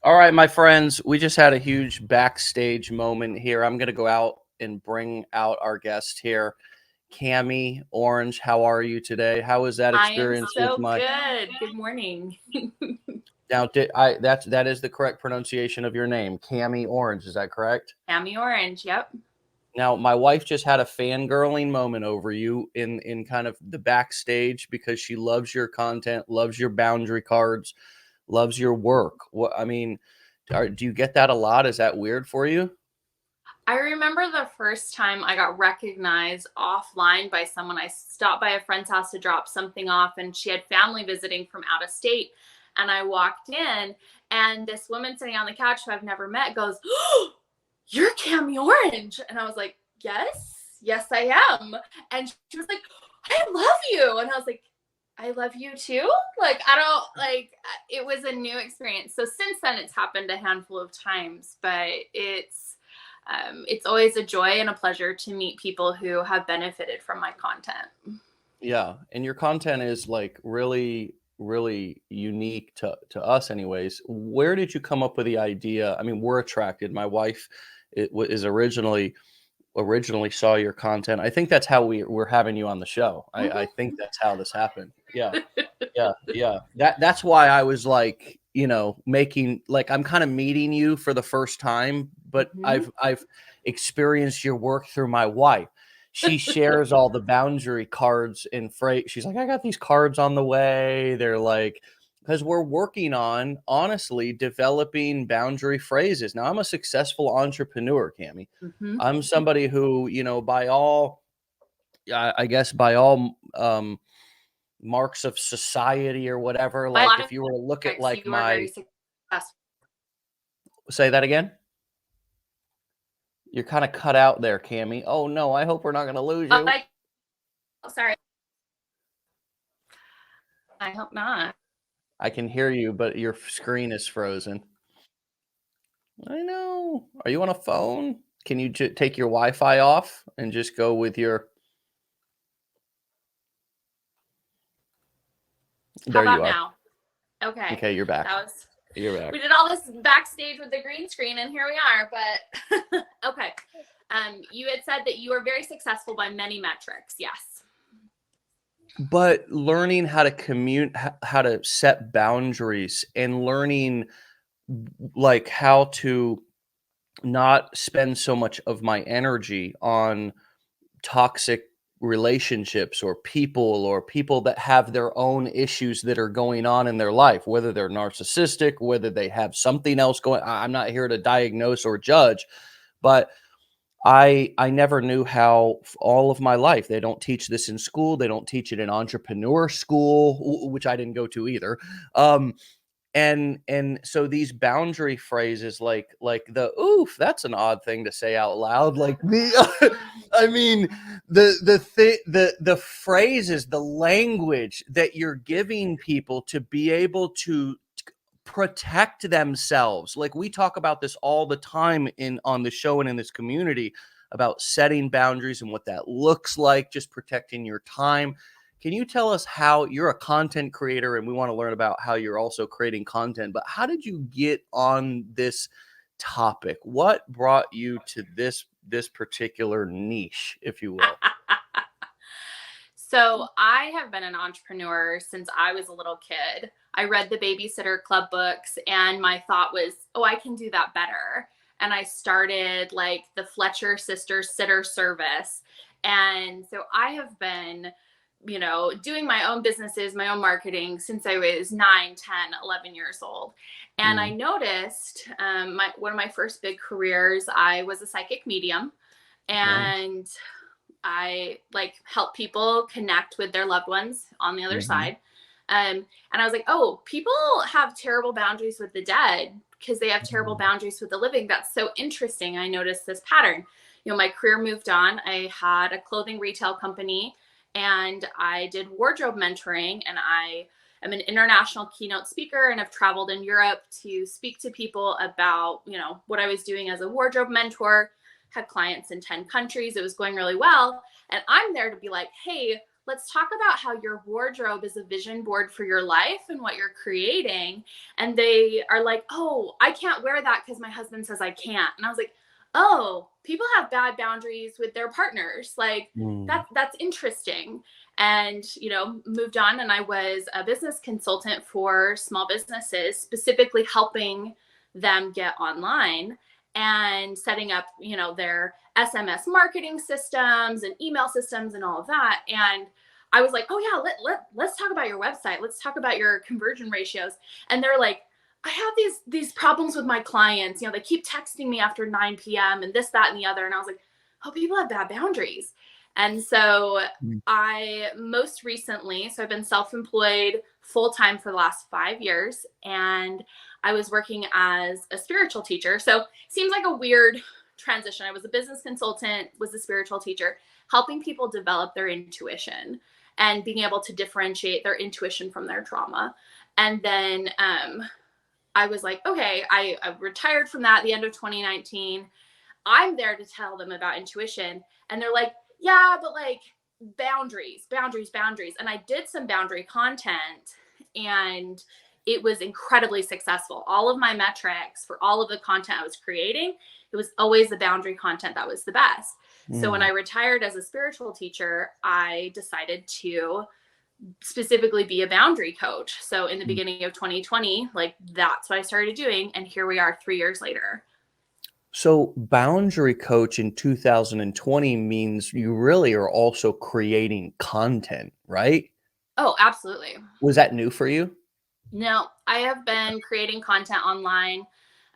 All right, my friends, we just had a huge backstage moment here. I'm going to go out and bring out our guest here, Cami Orange. How are you today? How was that I am experience with so my good. Good morning. now? That is the correct pronunciation of your name, Cami Orange. Is that correct? Tammy Orange. Yep. Now, my wife just had a fangirling moment over you in kind of the backstage because she loves your content, loves your boundary cards, loves your work. What I mean, do you get that a lot? Is that weird for you? I remember the first time I got recognized offline by someone. I stopped by a friend's house to drop something off, and she had family visiting from out of state. And I walked in, and this woman sitting on the couch who I've never met goes, "Oh, you're Cami Orange." And I was like, yes, I am. And she was like, "I love you." And I was like, "I love you too." Like, I don't like it was a new experience. So since then, it's happened a handful of times, but it's always a joy and a pleasure to meet people who have benefited from my content. Yeah, and your content is like really, really unique to us, anyways. Where did you come up with the idea? I mean, we're attracted. My wife is originally saw your content. I think that's how we're having you on the show. I think that's how this happened. Yeah, yeah, yeah. That's why I was like, making like I'm kind of meeting you for the first time, but Mm-hmm. I've experienced your work through my wife. She shares all the boundary cards in freight. She's like, I got these cards on the way. They're like, because we're working on honestly developing boundary phrases. Now I'm a successful entrepreneur, Cami. Mm-hmm. I'm somebody who, by all, I guess by all marks of society or whatever. By a Like lot of if you were to look at aspects, like you are very successful. say that again. You're kind of cut out there, Cammy. Oh no, I hope we're not going to lose you. Sorry. I hope not. I can hear you, but your screen is frozen. I know. Are you on a phone? Can you take your Wi-Fi off and just go with your? How There you about are. now? Okay. Okay, you're back. That was You're back. we did all this backstage with the green screen, and here we are. But okay. You had said that you were very successful by many metrics. Yes. But learning how to how to set boundaries, and learning like how to not spend so much of my energy on toxic relationships or people that have their own issues that are going on in their life, whether they're narcissistic, whether they have something else going. I'm not here to diagnose or judge, but I never knew how all of my life. They don't teach this in school. They don't teach it in entrepreneur school, which I didn't go to either. And so these boundary phrases like the oof, that's an odd thing to say out loud. Like the I mean the phrases, the language that you're giving people to be able to protect themselves. Like we talk about this all the time in on the show and in this community about setting boundaries and what that looks like, just protecting your time. Can you tell us how you're a content creator and we want to learn about how you're also creating content, but how did you get on this topic? What brought you to this particular niche, if you will? So I have been an entrepreneur since I was a little kid. I read the Babysitter Club books, and my thought was, oh, I can do that better. And I started like the Fletcher Sisters sitter service. And so I have been, doing my own businesses, my own marketing since I was 9, 10, 11 years old. And I Mm, noticed one of my first big careers, I was a psychic medium. yeah. And I like help people connect with their loved ones on the other Hmm. side. And I was like, oh, people have terrible boundaries with the dead because they have terrible boundaries with the living. That's so interesting. I noticed this pattern. My career moved on. I had a clothing retail company, and I did wardrobe mentoring, and I am an international keynote speaker and have traveled in Europe to speak to people about, what I was doing as a wardrobe mentor. Had clients in 10 countries. It was going really well. And I'm there to be like, hey, let's talk about how your wardrobe is a vision board for your life and what you're creating. And they are like, oh, I can't wear that because my husband says I can't. And I was like, oh, people have bad boundaries with their partners. Like that's interesting. And, you know, moved on, and I was a business consultant for small businesses, specifically helping them get online and setting up, you know, their SMS marketing systems and email systems and all of that. And I was like, oh yeah, let's talk about your website. Let's talk about your conversion ratios. And they're like, I have these problems with my clients. You know, they keep texting me after 9 p.m. and this, that, and the other. And I was like, oh, people have bad boundaries. And so I most recently, so I've been self-employed full-time for the last 5 years, and I was working as a spiritual teacher. So it seems like a weird transition. I was a business consultant, was a spiritual teacher, helping people develop their intuition and being able to differentiate their intuition from their trauma. And then I was like, okay, I retired from that at the end of 2019. I'm there to tell them about intuition. And they're like, yeah, but like boundaries. And I did some boundary content, and it was incredibly successful. All of my metrics for all of the content I was creating, it was always the boundary content that was the best. So when I retired as a spiritual teacher, I decided to specifically be a boundary coach. So in the beginning of 2020, like that's what I started doing. And here we are 3 years later. So boundary coach in 2020 means you really are also creating content, right? Oh, absolutely. Was that new for you? No, I have been creating content online.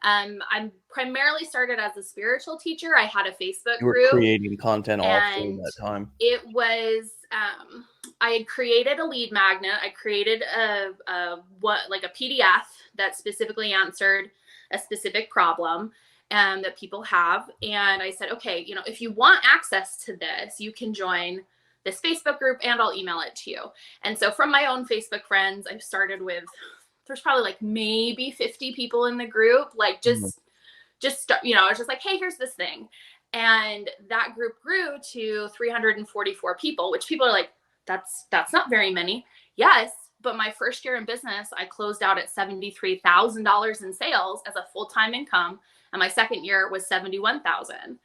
I'm primarily started as a spiritual teacher. I had a Facebook You were group, creating content all through and that time. it was I had created a lead magnet. I created a PDF that specifically answered a specific problem that people have. And I said, okay, you know, if you want access to this, you can join this Facebook group and I'll email it to you. And so from my own Facebook friends, I started with, there's probably like maybe 50 people in the group, like just start, you know, I was just like, hey, here's this thing. And that group grew to 344 people, which people are like, that's not very many. Yes. But my first year in business, I closed out at $73,000 in sales as a full-time income. And my second year was 71,000.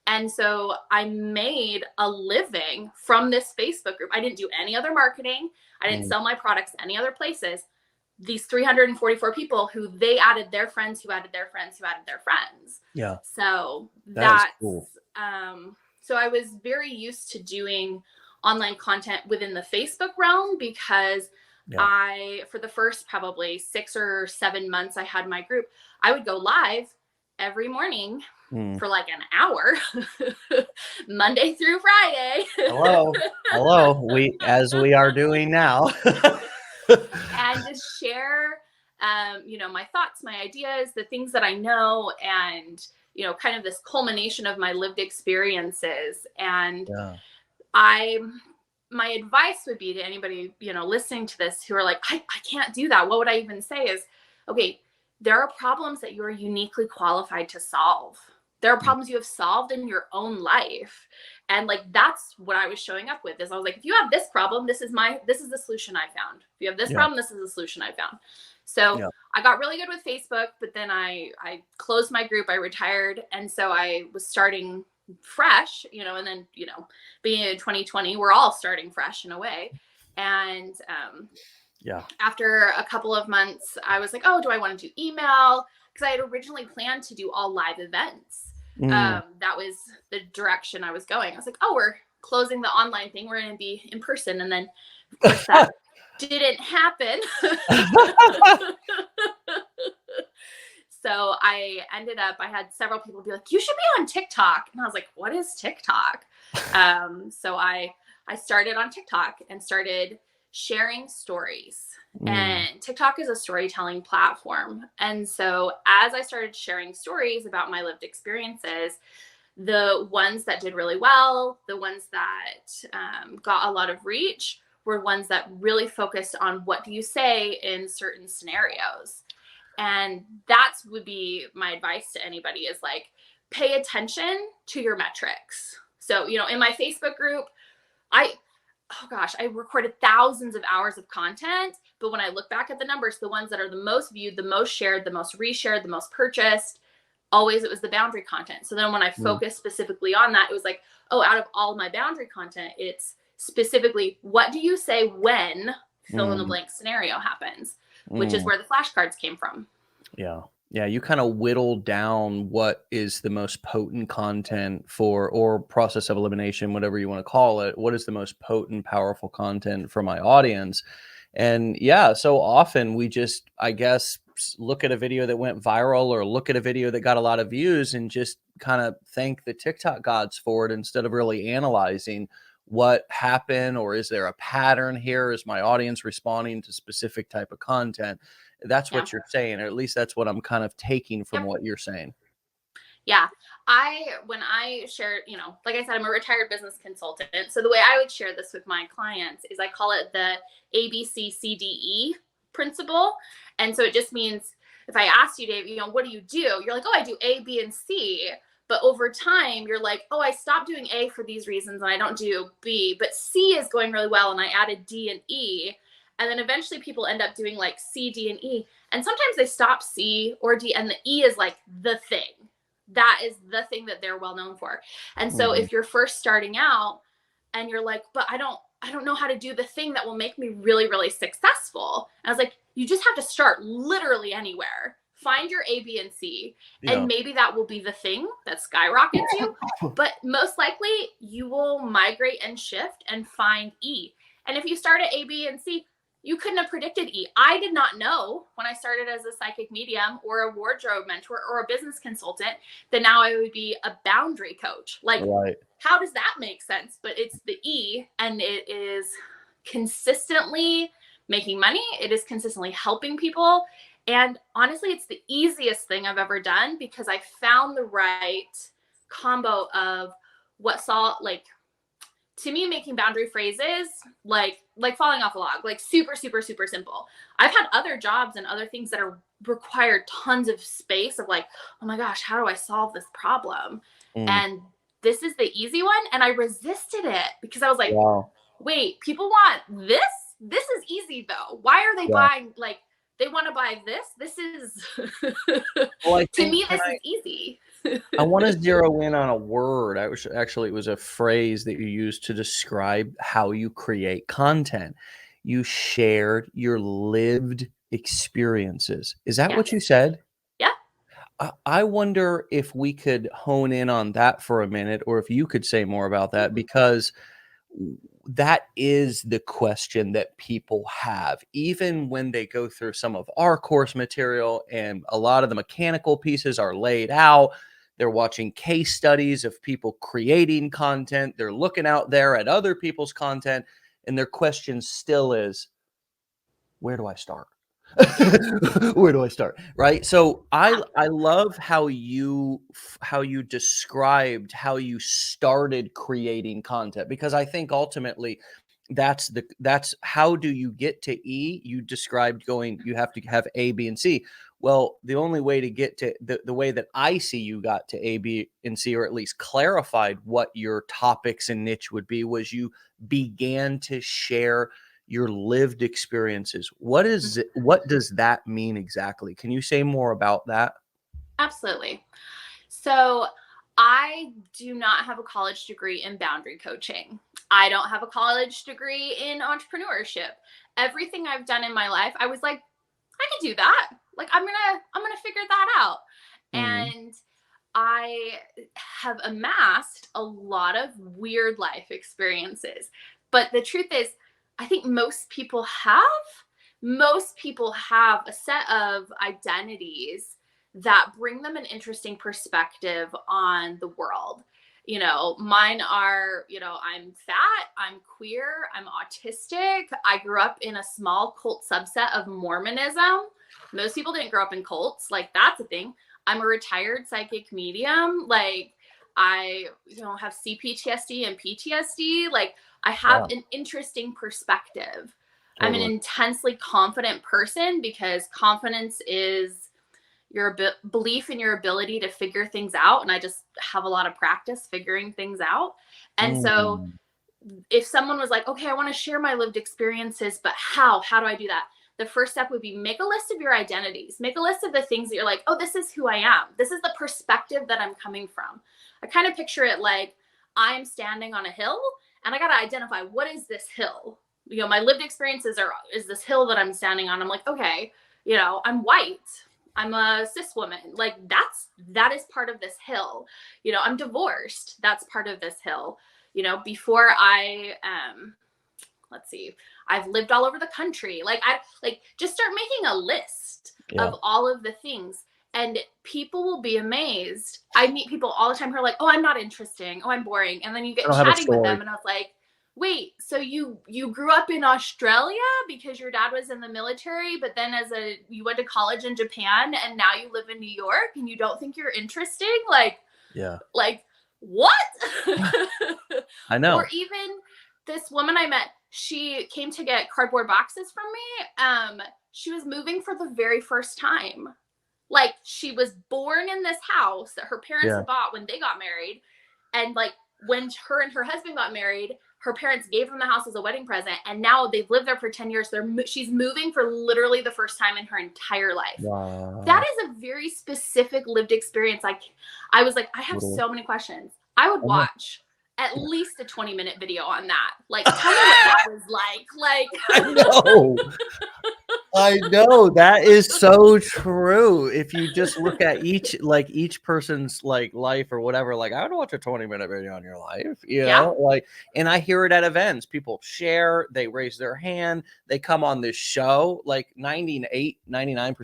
And so I made a living from this Facebook group. I didn't do any other marketing. I didn't sell my products any other places. These 344 people who they added their friends, who added their friends, who added their friends. Yeah. So that's cool. So I was very used to doing online content within the Facebook realm because for the first probably 6 or 7 months I had my group, I would go live every morning for like an hour, Monday through Friday. Hello. We are doing now. And just share, you know, my thoughts, my ideas, the things that I know, and, you know, kind of this culmination of my lived experiences. And my advice would be to anybody, you know, listening to this who are like, I can't do that. What would I even say is, okay, there are problems that you are uniquely qualified to solve. There are problems you have solved in your own life. And like, that's what I was showing up with, is I was like, if you have this problem, this is the solution I found. If you have this problem, this is the solution I found. So I got really good with Facebook, but then I closed my group, I retired. And so I was starting fresh, you know, and then, you know, being in 2020, we're all starting fresh in a way. And after a couple of months, I was like, oh, do I want to do email? Because I had originally planned to do all live events. That was the direction I was going. I was like, oh, we're closing the online thing. We're going to be in person. And then, of course, that didn't happen. So I had several people be like, you should be on TikTok. And I was like, what is TikTok? So I started on TikTok and started sharing stories. And TikTok is a storytelling platform. And so as I started sharing stories about my lived experiences, the ones that did really well, the ones that got a lot of reach, were ones that really focused on what do you say in certain scenarios. And that's would be my advice to anybody, is like, pay attention to your metrics. So, you know, in my Facebook group, oh gosh, I recorded thousands of hours of content. But when I look back at the numbers, the ones that are the most viewed, the most shared, the most reshared, the most purchased, always it was the boundary content. So then when I Mm, focused specifically on that, it was like, oh, out of all of my boundary content, it's specifically what do you say when fill in the mm, blank scenario happens, which is mm. where the flashcards came from. Yeah. Yeah, you kind of whittle down what is the most potent content for, or process of elimination, whatever you want to call it. What is the most potent, powerful content for my audience? And yeah, so often we just, I guess, look at a video that went viral or look at a video that got a lot of views and just kind of thank the TikTok gods for it instead of really analyzing what happened, or is there a pattern here? Is my audience responding to specific type of content? That's Yeah. what you're saying, or at least that's what I'm kind of taking from Yep. what you're saying. Yeah. When I share, like I said, I'm a retired business consultant. So the way I would share this with my clients is I call it the ABCCDE principle. And so it just means if I ask you, Dave, what do? You're like, oh, I do A, B, and C. But over time, you're like, oh, I stopped doing A for these reasons and I don't do B, but C is going really well and I added D and E. And then eventually people end up doing like C, D, and E. And sometimes they stop C or D and the E is like the thing. That is the thing that they're well known for. And so Mhm. if you're first starting out and you're like, but I don't know how to do the thing that will make me really, really successful. And I was like, you just have to start literally anywhere. Find your A, B, and C. Yeah. And maybe that will be the thing that skyrockets you. But most likely you will migrate and shift and find E. And if you start at A, B, and C, you couldn't have predicted E. I did not know when I started as a psychic medium or a wardrobe mentor or a business consultant that now I would be a boundary coach. Like, Right. how does that make sense? But it's the E, and it is consistently making money. It is consistently helping people. And honestly, it's the easiest thing I've ever done because I found the right combo of what saw, like, to me, making boundary phrases like falling off a log, like super, super, super simple. I've had other jobs and other things that are require tons of space of like, oh my gosh, how do I solve this problem? Mm. And this is the easy one. And I resisted it because I was like, Wow. wait, people want this? This is easy though. Why are they Yeah. buying like they want to buy this? This is Well, I to think me, this is easy. I want to zero in on a word. Actually, it was a phrase that you used to describe how you create content. You shared your lived experiences. Is that what you Yes. said? Yeah. I wonder if we could hone in on that for a minute, or if you could say more about that, Mhm. because that is the question that people have, even when they go through some of our course material and a lot of the mechanical pieces are laid out. They're watching case studies of people creating content. They're looking out there at other people's content. And their question still is, where do I start? Yeah. Where do I start? Right. So Yeah. I love how you described how you started creating content, because I think ultimately that's how do you get to E? You described going, you have to have A, B, and C. Well, the only way to get to the way that I see you got to A, B, and C, or at least clarified what your topics and niche would be, was you began to share your lived experiences. What does that mean exactly? Can you say more about that? Absolutely. So I do not have a college degree in boundary coaching. I don't have a college degree in entrepreneurship. Everything I've done in my life, I was like, I can do that. Like I'm gonna figure that out. Mhm. And I have amassed a lot of weird life experiences. But the truth is, I think most people have a set of identities that bring them an interesting perspective on the world. Mine are, I'm fat, I'm queer, I'm autistic. I grew up in a small cult subset of Mormonism. Most people didn't grow up in cults. Like, that's a thing. I'm a retired psychic medium. Like, I, have CPTSD and PTSD. Like, I have Wow, an interesting perspective. I'm an totally. intensely confident person because confidence is your belief in your ability to figure things out. And I just have a lot of practice figuring things out. And so Mm. if someone was like, okay, I want to share my lived experiences, but how do I do that? The first step would be make a list of your identities. Make a list of the things that you're like, oh, this is who I am. This is the perspective that I'm coming from. I kind of picture it like I'm standing on a hill and I got to identify, what is this hill? You know, my lived experiences is this hill that I'm standing on. I'm like, okay, you know, I'm white. I'm a cis woman. Like that is part of this hill. You know, I'm divorced. That's part of this hill. You know, before I, let's see, I've lived all over the country. Like just start making a list of all of the things, and people will be amazed. I meet people all the time who are like, oh, I'm not interesting. Oh, I'm boring. And then you get chatting with them and I was like, wait, so you grew up in Australia because your dad was in the military, but then you went to college in Japan and now you live in New York and you don't think you're interesting? Like what? I know. Or even this woman I met, she came to get cardboard boxes from me. She was moving for the very first time. Like, she was born in this house that her parents had bought when they got married. And like, when her and her husband got married, her parents gave them the house as a wedding present. And now they've lived there for 10 years. She's moving for literally the first time in her entire life. Wow. That is a very specific lived experience. Like, I was like, I have so many questions. I would watch at least a 20-minute video on that. Like, tell me what that was like. Like, I know that is so true. If you just look at each person's like life or whatever, like I would watch a 20-minute video on your life, you know, like, and I hear it at events. People share, they raise their hand, they come on this show. Like 99%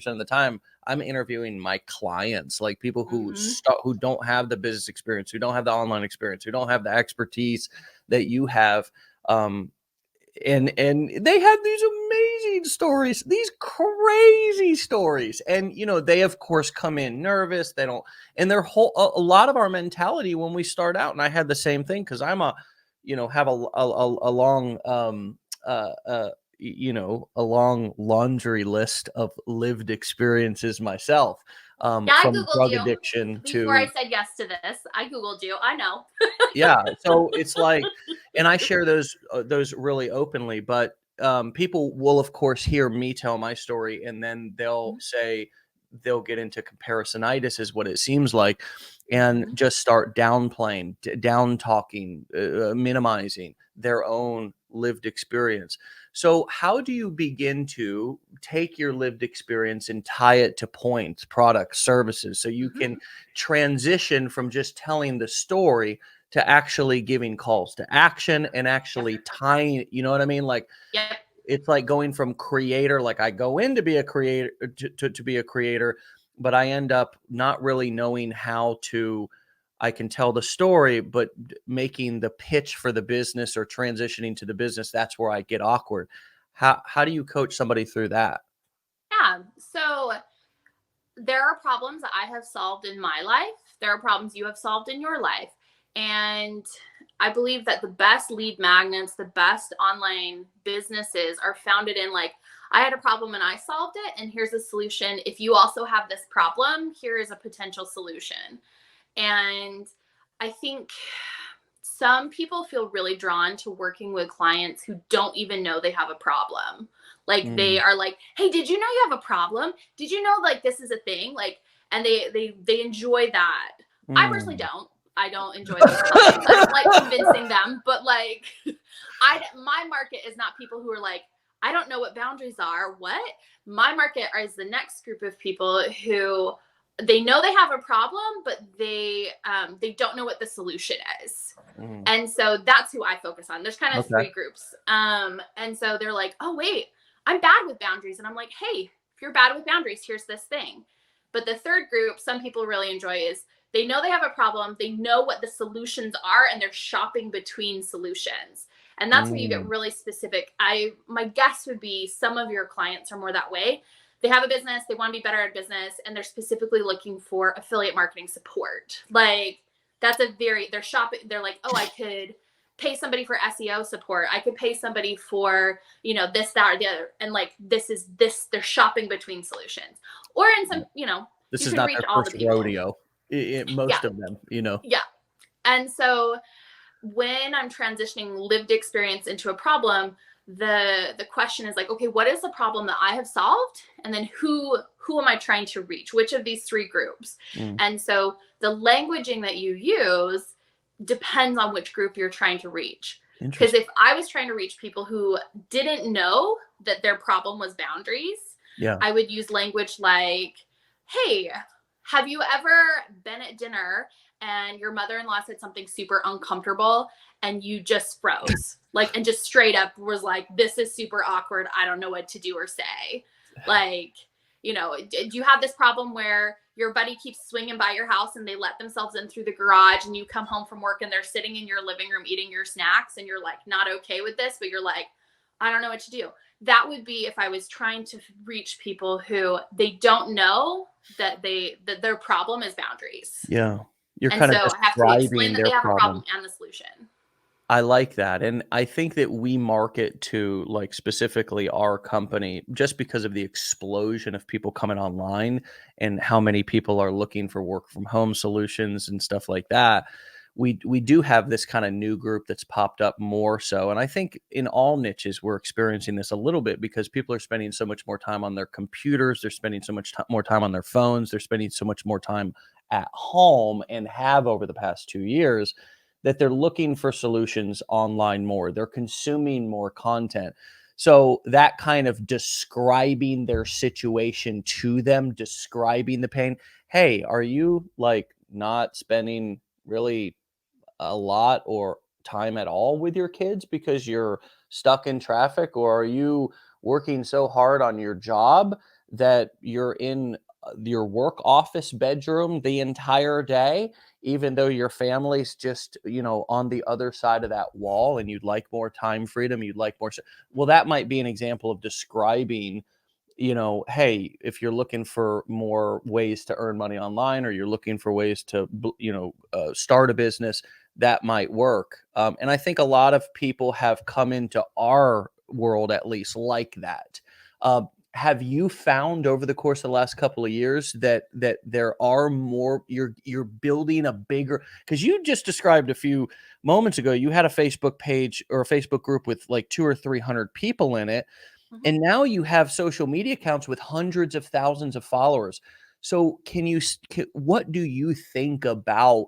of the time, I'm interviewing my clients, like people who who don't have the business experience, who don't have the online experience, who don't have the expertise that you have. And they have these amazing stories, these crazy stories. And, you know, they of course come in nervous. They don't, and a lot of our mentality when we start out, and I had the same thing, cause I'm have a long, a long laundry list of lived experiences myself. From drug addiction before I said yes to this, I Googled you. I know. So it's like, and I share those really openly, but people will of course hear me tell my story, and then they'll say, they'll get into comparisonitis is what it seems like, and just start downplaying, down talking, minimizing their own lived experience. So how do you begin to take your lived experience and tie it to points, products, services, so you can transition from just telling the story to actually giving calls to action and actually tying, you know what I mean? Like, it's like going from creator, like I go in to be a creator, to be a creator, but I end up not really knowing how to, I can tell the story, but making the pitch for the business or transitioning to the business, that's where I get awkward. How do you coach somebody through that? Yeah. So there are problems that I have solved in my life. There are problems you have solved in your life. And I believe that the best lead magnets, the best online businesses are founded in like, I had a problem and I solved it, and here's a solution. If you also have this problem, here is a potential solution. And I think some people feel really drawn to working with clients who don't even know they have a problem. Like they are like, hey, did you know you have a problem? Did you know like this is a thing? Like, and they enjoy that. I personally don't. I don't enjoy those clients. I don't like convincing them, but like my market is not people who are like, I don't know what boundaries are. What? My market is the next group of people who they know they have a problem, but they don't know what the solution is. And so that's who I focus on. There's kind of three groups. And so they're like, oh, wait, I'm bad with boundaries. And I'm like, hey, if you're bad with boundaries, here's this thing. But the third group, some people really enjoy, is they know they have a problem. They know what the solutions are, and they're shopping between solutions. And that's where you get really specific. My guess would be some of your clients are more that way. They have a business, they want to be better at business, and they're specifically looking for affiliate marketing support. Like they're shopping. They're like, oh, I could pay somebody for SEO support. I could pay somebody for, this, that, or the other. And like, they're shopping between solutions. Or in some, this is not their first rodeo. Most of them, Yeah. And so when I'm transitioning lived experience into a problem, the question is like, okay, what is the problem that I have solved? And then who am I trying to reach? Which of these three groups? And so the languaging that you use depends on which group you're trying to reach. Because if I was trying to reach people who didn't know that their problem was boundaries, I would use language like, hey, have you ever been at dinner and your mother-in-law said something super uncomfortable and you just froze, like, and just straight up was like, this is super awkward, I don't know what to do or say. Like, you know, do you have this problem where your buddy keeps swinging by your house and they let themselves in through the garage and you come home from work and they're sitting in your living room eating your snacks and you're like not okay with this, but you're like, I don't know what to do. That would be if I was trying to reach people who they don't know that their problem is boundaries. Yeah. You're and kind so of I have to explain that describing they their have a problem. problem and the solution. I like that. And I think that we market to, like, specifically our company just because of the explosion of people coming online and how many people are looking for work from home solutions and stuff like that. We do have this kind of new group that's popped up more so. And I think in all niches, we're experiencing this a little bit because people are spending so much more time on their computers. They're spending so much more time on their phones. They're spending so much more time at home and have over the past 2 years that they're looking for solutions online more. They're consuming more content. So that kind of describing their situation to them, describing the pain. Hey, are you like not spending really a lot or time at all with your kids because you're stuck in traffic? Or are you working so hard on your job that you're in your work office bedroom the entire day, even though your family's just, on the other side of that wall and you'd like more time freedom, you'd like more. Well, that might be an example of describing, hey, if you're looking for more ways to earn money online or you're looking for ways to, start a business, that might work. And I think a lot of people have come into our world, at least, like that. Have you found over the course of the last couple of years that there are more, you're building a bigger, because you just described a few moments ago, you had a Facebook page or a Facebook group with like 200 or 300 people in it. And now you have social media accounts with hundreds of thousands of followers. So what do you think about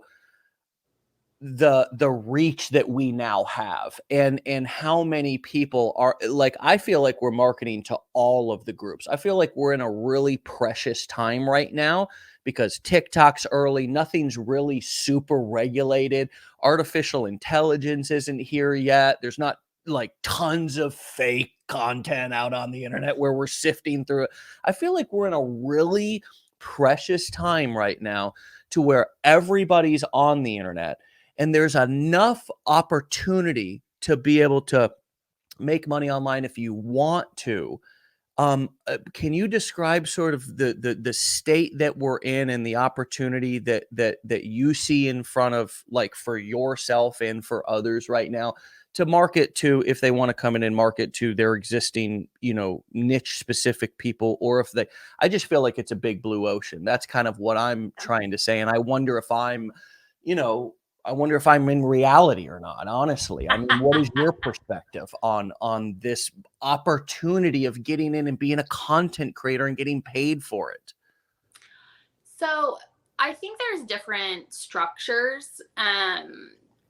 the reach that we now have and how many people are like, I feel like we're marketing to all of the groups. I feel like we're in a really precious time right now because TikTok's early, nothing's really super regulated. Artificial intelligence isn't here yet. There's not like tons of fake content out on the internet where we're sifting through it. I feel like we're in a really precious time right now to where everybody's on the internet and there's enough opportunity to be able to make money online if you want to. Can you describe sort of the state that we're in and the opportunity that you see in front of, like, for yourself and for others right now to market to, if they want to come in and market to their existing, niche specific people, or if I just feel like it's a big blue ocean. That's kind of what I'm trying to say. And I wonder if I'm in reality or not, honestly. I mean, what is your perspective on this opportunity of getting in and being a content creator and getting paid for it? So I think there's different structures.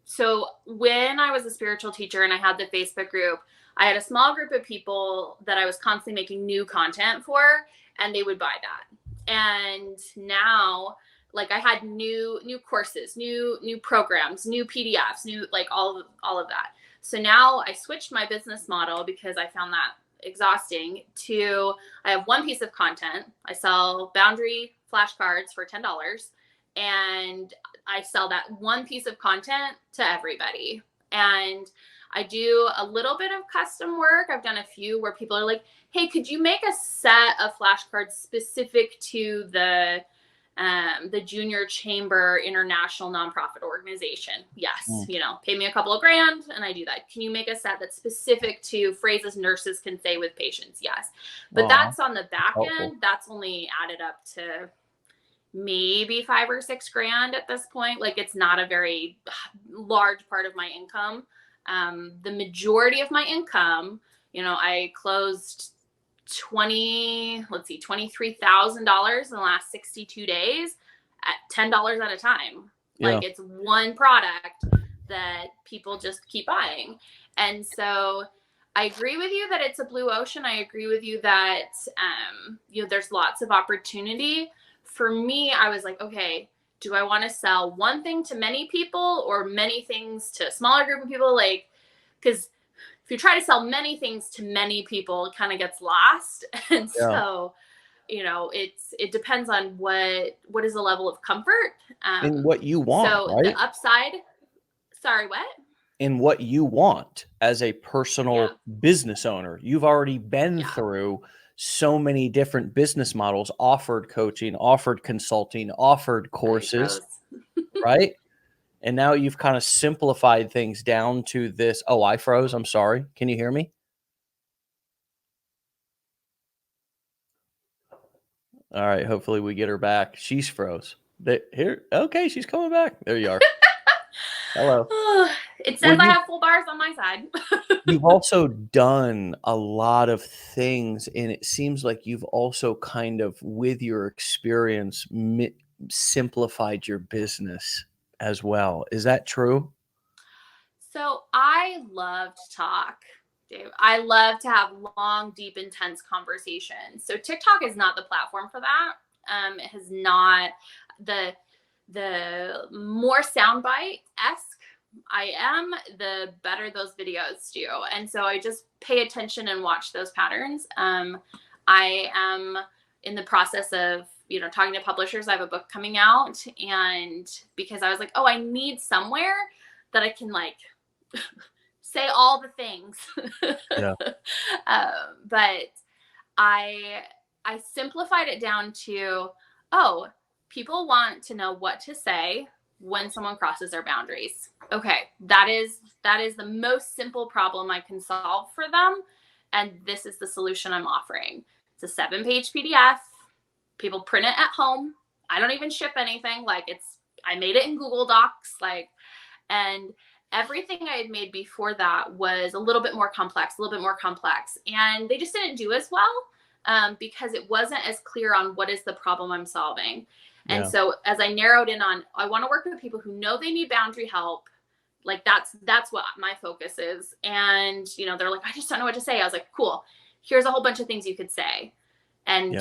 So when I was a spiritual teacher and I had the Facebook group, I had a small group of people that I was constantly making new content for, and they would buy that. And now, like, I had new courses, new programs, new PDFs, new, like, all of that. So now I switched my business model because I found that exhausting to, I have one piece of content. I sell boundary flashcards for $10, and I sell that one piece of content to everybody. And I do a little bit of custom work. I've done a few where people are like, hey, could you make a set of flashcards specific to the Junior Chamber International Nonprofit Organization? Yes. Pay me a couple of grand and I do that. Can you make a set that's specific to phrases nurses can say with patients? Yes. But that's on the back end. That's only added up to maybe 5 or 6 grand at this point. Like, it's not a very large part of my income. The majority of my income, I closed $23,000 in the last 62 days at $10 at a time. Yeah. Like, it's one product that people just keep buying. And so I agree with you that it's a blue ocean. I agree with you that, there's lots of opportunity. For me, I was like, okay, do I want to sell one thing to many people or many things to a smaller group of people? Like, because if you try to sell many things to many people, it kind of gets lost. And so, it depends on what is the level of comfort. In what you want, so right? the upside, sorry, what? In what you want as a personal business owner. You've already been through so many different business models, offered coaching, offered consulting, offered courses, right? And now you've kind of simplified things down to this. Oh, I froze. I'm sorry. Can you hear me? All right. Hopefully we get her back. She's froze. Here. Okay. She's coming back. There you are. Hello. It says I have full bars on my side. You've also done a lot of things, and it seems like you've also kind of, with your experience, simplified your business as well. Is that true? So I love to talk, Dave. I love to have long, deep, intense conversations. So TikTok is not the platform for that. It has not the more soundbite-esque I am, the better those videos do. And so I just pay attention and watch those patterns. I am in the process of, talking to publishers. I have a book coming out, and because I was like, oh, I need somewhere that I can like say all the things. Yeah. But I simplified it down to, oh, people want to know what to say when someone crosses their boundaries. Okay, that is the most simple problem I can solve for them, and this is the solution I'm offering. It's a 7-page PDF. People print it at home. I don't even ship anything. Like, I made it in Google Docs. Like, and everything I had made before that was a little bit more complex, and they just didn't do as well because it wasn't as clear on what is the problem I'm solving. And so as I narrowed in on, I want to work with people who know they need boundary help. Like, that's what my focus is. And, they're like, I just don't know what to say. I was like, cool, here's a whole bunch of things you could say. And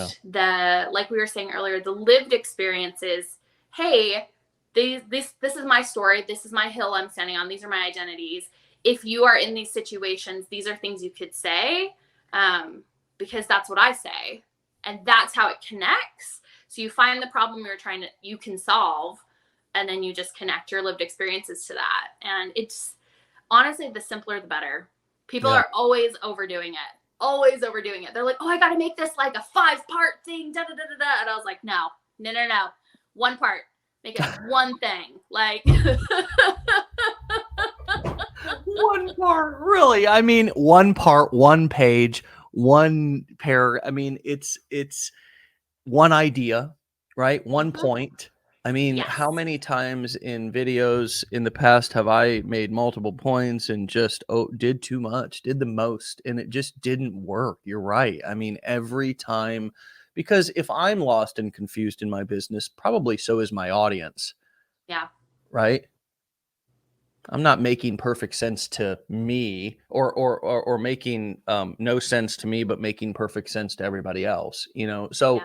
like we were saying earlier, the lived experiences, hey, this is my story. This is my hill I'm standing on. These are my identities. If you are in these situations, these are things you could say, because that's what I say. And that's how it connects. So you find the problem you can solve, and then you just connect your lived experiences to that. And it's honestly, the simpler, the better. People are always overdoing it. They're like, oh, I got to make this like a 5-part thing. Da, da, da, da, da. And I was like, no. One part. Make it one thing. Like, one part, really? I mean, one part, one page, one pair. I mean, it's one idea, right? One point. I mean, how many times in videos in the past have I made multiple points and just did too much, did the most, and it just didn't work? You're right. I mean, every time, because if I'm lost and confused in my business, probably so is my audience. Yeah. Right? I'm not making perfect sense to me, or making no sense to me, but making perfect sense to everybody else, So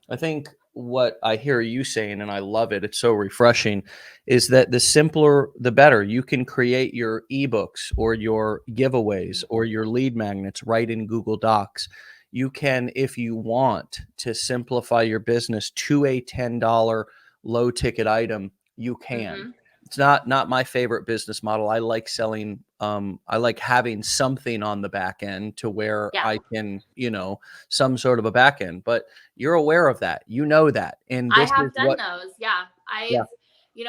I think what I hear you saying, and I love it, it's so refreshing, is that the simpler, the better. You can create your ebooks or your giveaways or your lead magnets right in Google Docs. You can, if you want to simplify your business to a $10 low ticket item, you can. It's not my favorite business model. I like selling. I like having something on the back end to where I can, some sort of a back end. But you're aware of that, that, and I have done those. Yeah, I've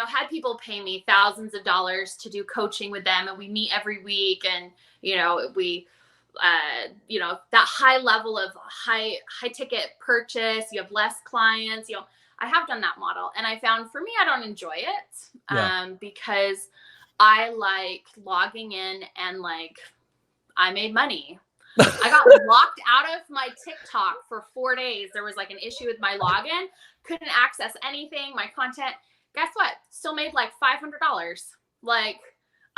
had people pay me thousands of dollars to do coaching with them, and we meet every week, and we. That high level of high ticket purchase, you have less clients, I have done that model, and I found for me, I don't enjoy it Yeah. because I like logging in and like I made money. I got locked out of my TikTok for 4 days. There was like an issue with my login, couldn't access anything, my content. Guess what? Still made like $500. Like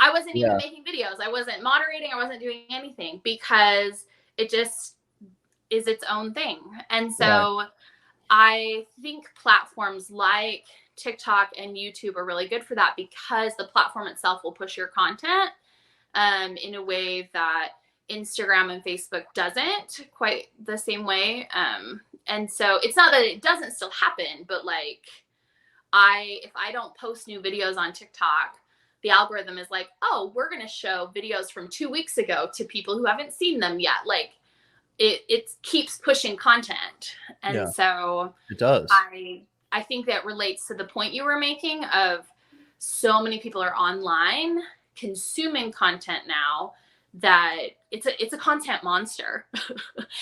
I wasn't even Yeah. making videos. I wasn't moderating. I wasn't doing anything because it just is its own thing. And Right. so I think platforms like TikTok and YouTube are really good for that because the platform itself will push your content in a way that Instagram and Facebook doesn't quite the same way. And so it's not that it doesn't still happen, but like if I don't post new videos on TikTok, the algorithm is like, oh, we're going to show videos from 2 weeks ago to people who haven't seen them yet. Like it keeps pushing content. And Yeah. so It does. I think that relates to the point you were making of so many people are online consuming content now that it's a content monster.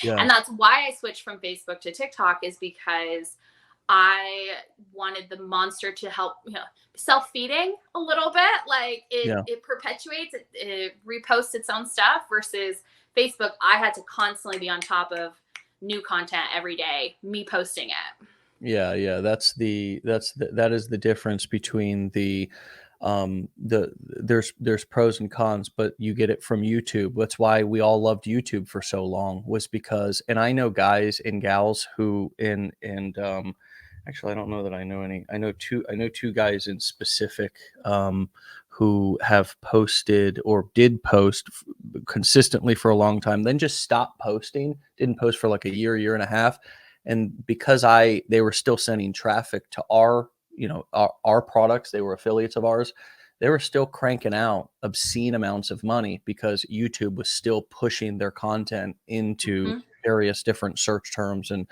Yeah. And that's why I switched from Facebook to TikTok, is because I wanted the monster to help, self-feeding a little bit. Like Yeah. it perpetuates, it reposts its own stuff, versus Facebook, I had to constantly be on top of new content every day, me posting it. Yeah, yeah, that is the difference between there's pros and cons, but you get it from YouTube. That's why we all loved YouTube for so long, was because, and I know guys and gals who actually I don't know that I know any. I know two guys in specific who have posted or did post consistently for a long time, then just stopped posting, didn't post for like a year and a half. And because they were still sending traffic to our products, they were affiliates of ours, they were still cranking out obscene amounts of money because YouTube was still pushing their content into Mm-hmm. various different search terms. And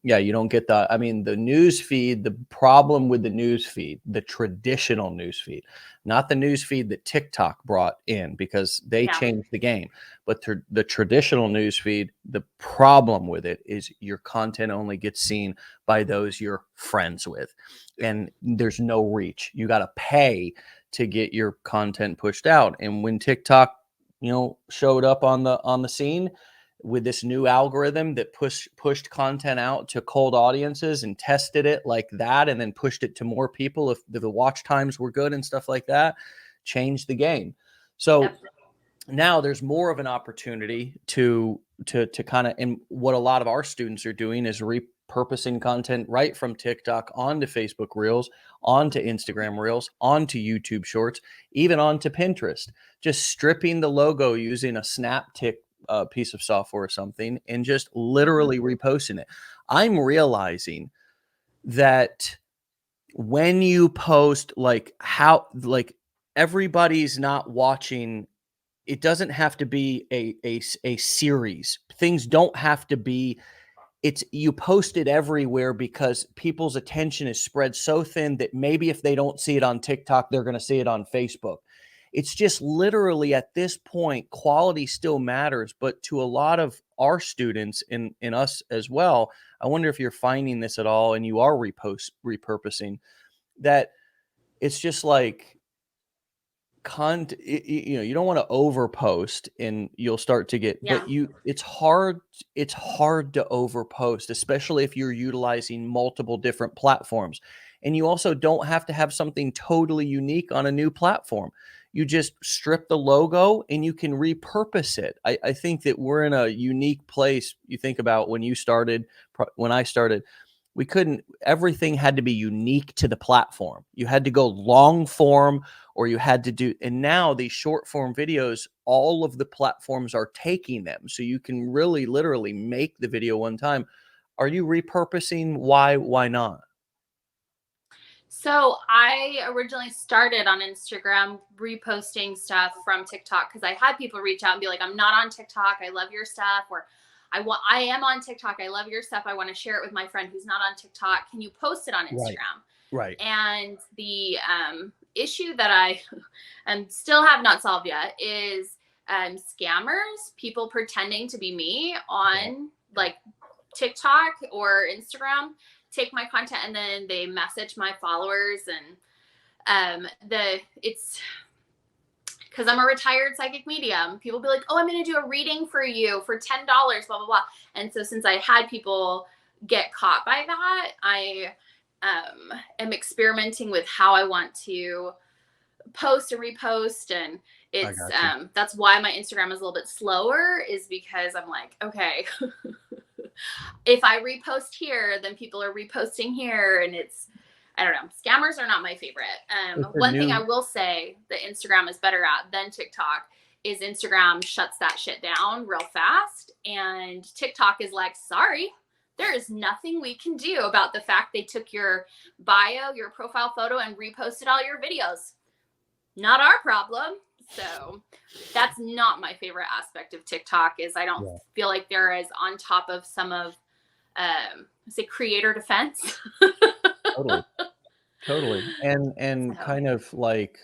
yeah, you don't get the, I mean, the news feed, the problem with the news feed, the traditional news feed, not the news feed that TikTok brought in, because they Yeah. changed the game. But the traditional news feed, the problem with it is your content only gets seen by those you're friends with, and there's no reach. You got to pay to get your content pushed out. And when TikTok, showed up on the scene with this new algorithm that pushed content out to cold audiences and tested it like that, and then pushed it to more people if the watch times were good and stuff like that, changed the game. So Yep. now there's more of an opportunity to kind of, and what a lot of our students are doing is repurposing content right from TikTok onto Facebook Reels, onto Instagram Reels, onto YouTube Shorts, even onto Pinterest. Just stripping the logo using a Snaptic piece of software or something, and just literally reposting it. I'm realizing that when you post, like everybody's not watching, it doesn't have to be a series. Things don't have to be, it's, you post it everywhere because people's attention is spread so thin that maybe if they don't see it on TikTok, they're going to see it on Facebook. It's just literally, at this point, quality still matters, but to a lot of our students, in us as well, I wonder if you're finding this at all, and you are repurposing that. It's just like, you don't want to overpost, and you'll start to get, but Yeah. it's hard to overpost, especially if you're utilizing multiple different platforms. And you also don't have to have something totally unique on a new platform. You just strip the logo and you can repurpose it. I think that we're in a unique place. You think about when I started, we couldn't, everything had to be unique to the platform. You had to go long form, or you had to do, and now these short form videos, all of the platforms are taking them. So you can really literally make the video one time. Are you repurposing? Why not? So I originally started on Instagram reposting stuff from TikTok because I had people reach out and be like, "I'm not on TikTok. I love your stuff," or I am on TikTok. I love your stuff. I want to share it with my friend who's not on TikTok. Can you post it on Right. Instagram?" Right. And the issue that I and still have not solved yet is scammers, people pretending to be me Yeah. on like TikTok or Instagram take my content and then they message my followers, and it's because I'm a retired psychic medium. People be like, oh, I'm going to do a reading for you for $10, blah, blah, blah. And so since I had people get caught by that, I am experimenting with how I want to post and repost. And it's that's why my Instagram is a little bit slower, is because I'm like, okay, if I repost here, then people are reposting here. And it's, I don't know. Scammers are not my favorite. One thing I will say that Instagram is better at than TikTok is Instagram shuts that shit down real fast. And TikTok is like, sorry, there is nothing we can do about the fact they took your bio, your profile photo, and reposted all your videos. Not our problem. So that's not my favorite aspect of TikTok, is I don't feel like they're as on top of some of, say, creator defense. Totally. And so, kind of like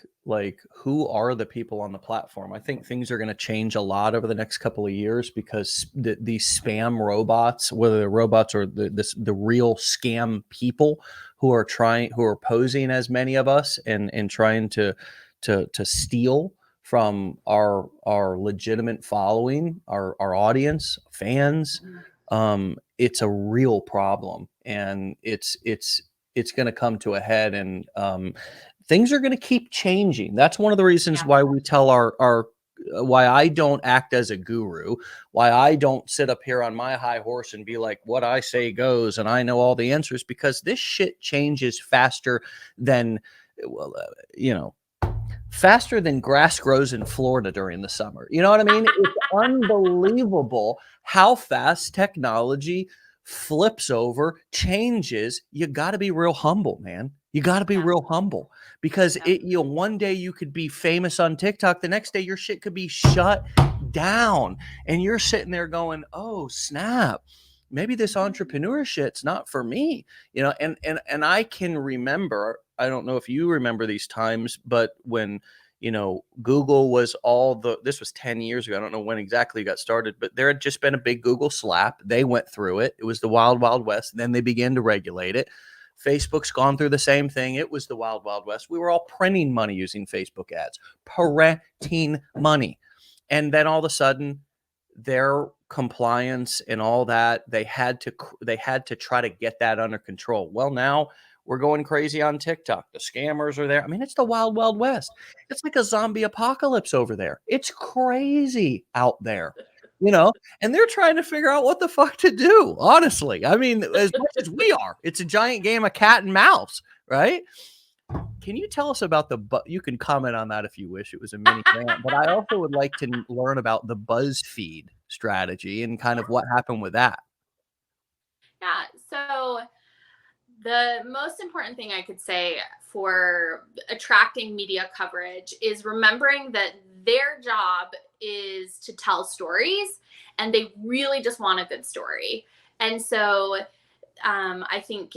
who are the people on the platform? I think things are going to change a lot over the next couple of years, because these spam robots, whether they're robots or the real scam people who are posing as many of us and trying to steal from our legitimate following, our audience, fans. It's a real problem, and it's going to come to a head, and things are going to keep changing. That's one of the reasons why we tell our why I don't act as a guru, why I don't sit up here on my high horse and be like, what I say goes and I know all the answers, because this shit changes faster than, faster than grass grows in Florida during the summer. You know what I mean? It's unbelievable how fast technology flips over, changes. You got to be real humble, man. You got to be real humble, because one day you could be famous on TikTok, the next day your shit could be shut down, and you're sitting there going, oh snap, maybe this entrepreneur shit's not for me, and I can remember, I don't know if you remember these times, but when Google was this was 10 years ago. I don't know when exactly it got started, but there had just been a big Google slap. They went through it. It was the wild, wild west. Then they began to regulate it. Facebook's gone through the same thing. It was the wild, wild west. We were all printing money using Facebook ads, printing money. And then all of a sudden, their compliance and all that, they had to try to get that under control. Well, now we're going crazy on TikTok. The scammers are there. I mean, it's the wild, wild west. It's like a zombie apocalypse over there. It's crazy out there, and they're trying to figure out what the fuck to do. Honestly, I mean, as much as we are, it's a giant game of cat and mouse, right? Can you tell us about you can comment on that if you wish. It was a mini rant, but I also would like to learn about the BuzzFeed strategy and kind of what happened with that. Yeah. So the most important thing I could say for attracting media coverage is remembering that their job is to tell stories, and they really just want a good story. And so I think,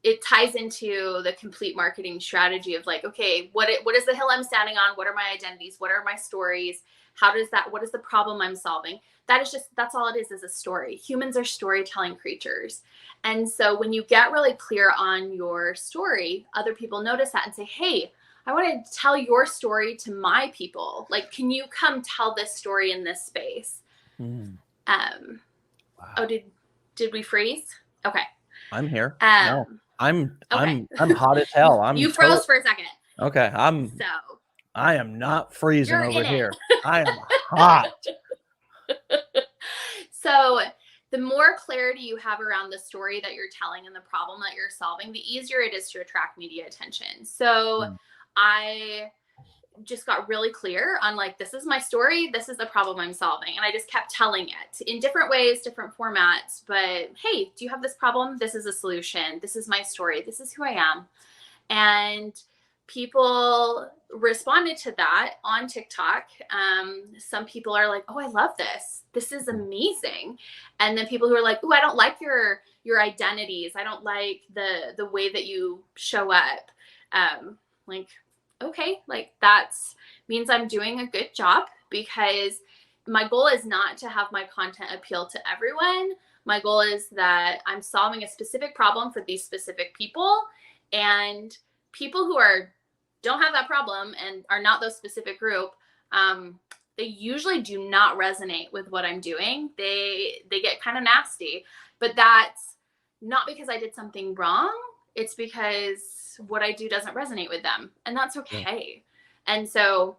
it ties into the complete marketing strategy of like, okay, what is the hill I'm standing on? What are my identities? What are my stories? What is the problem I'm solving? That's all it is a story. Humans are storytelling creatures. And so when you get really clear on your story, other people notice that and say, hey, I want to tell your story to my people. Like, can you come tell this story in this space? Wow. Oh, did we freeze? Okay. I'm here. No, I'm hot as hell. You froze for a second. Okay. I am not freezing over here. I am hot. So the more clarity you have around the story that you're telling and the problem that you're solving, the easier it is to attract media attention. So I just got really clear on like, this is my story. This is the problem I'm solving. And I just kept telling it in different ways, different formats. But hey, do you have this problem? This is a solution. This is my story. This is who I am. And people responded to that on TikTok. Some people are like, oh, I love this. This is amazing. And then people who are like, oh, I don't like your identities. I don't like the way that you show up. Like, okay, like that means I'm doing a good job, because my goal is not to have my content appeal to everyone. My goal is that I'm solving a specific problem for these specific people, and people who don't have that problem and are not those specific group, they usually do not resonate with what I'm doing. They get kind of nasty, but that's not because I did something wrong. It's because what I do doesn't resonate with them, and that's okay. Yeah. And so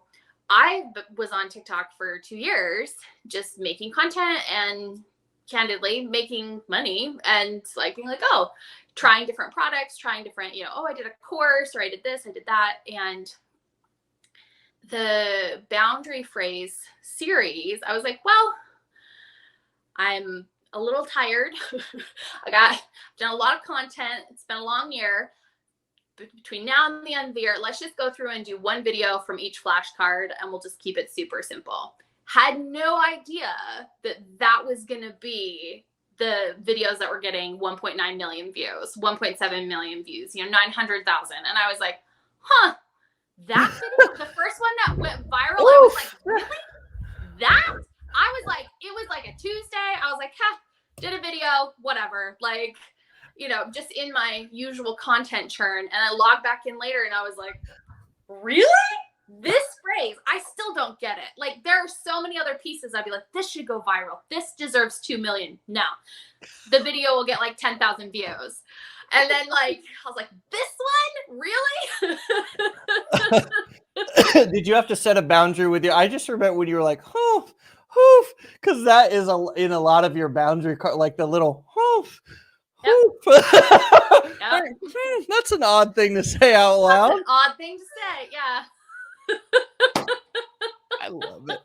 I was on TikTok for 2 years, just making content and candidly making money, and like being like, oh, trying different products, trying different, oh, I did a course, or I did this, I did that. And the boundary phrase series, I was like, well, I'm a little tired. I've done a lot of content. It's been a long year. Between now and the end of the year, let's just go through and do one video from each flashcard, and we'll just keep it super simple. Had no idea that was going to be the videos that were getting 1.9 million views, 1.7 million views, 900,000. And I was like, huh, that video, the first one that went viral, I was like, really? That? I was like, it was like a Tuesday. I was like, did a video, whatever. Like, just in my usual content churn. And I logged back in later and I was like, really? This phrase, I still don't get it. Like, there are so many other pieces I'd be like, this should go viral. This deserves 2 million. No, the video will get like 10,000 views. And then like, I was like, this one? Really? Did you have to set a boundary with you? I just remember when you were like, because that is in a lot of your boundary, like the little, Yep. That's an odd thing to say out loud. That's an odd thing to say, yeah. I love it.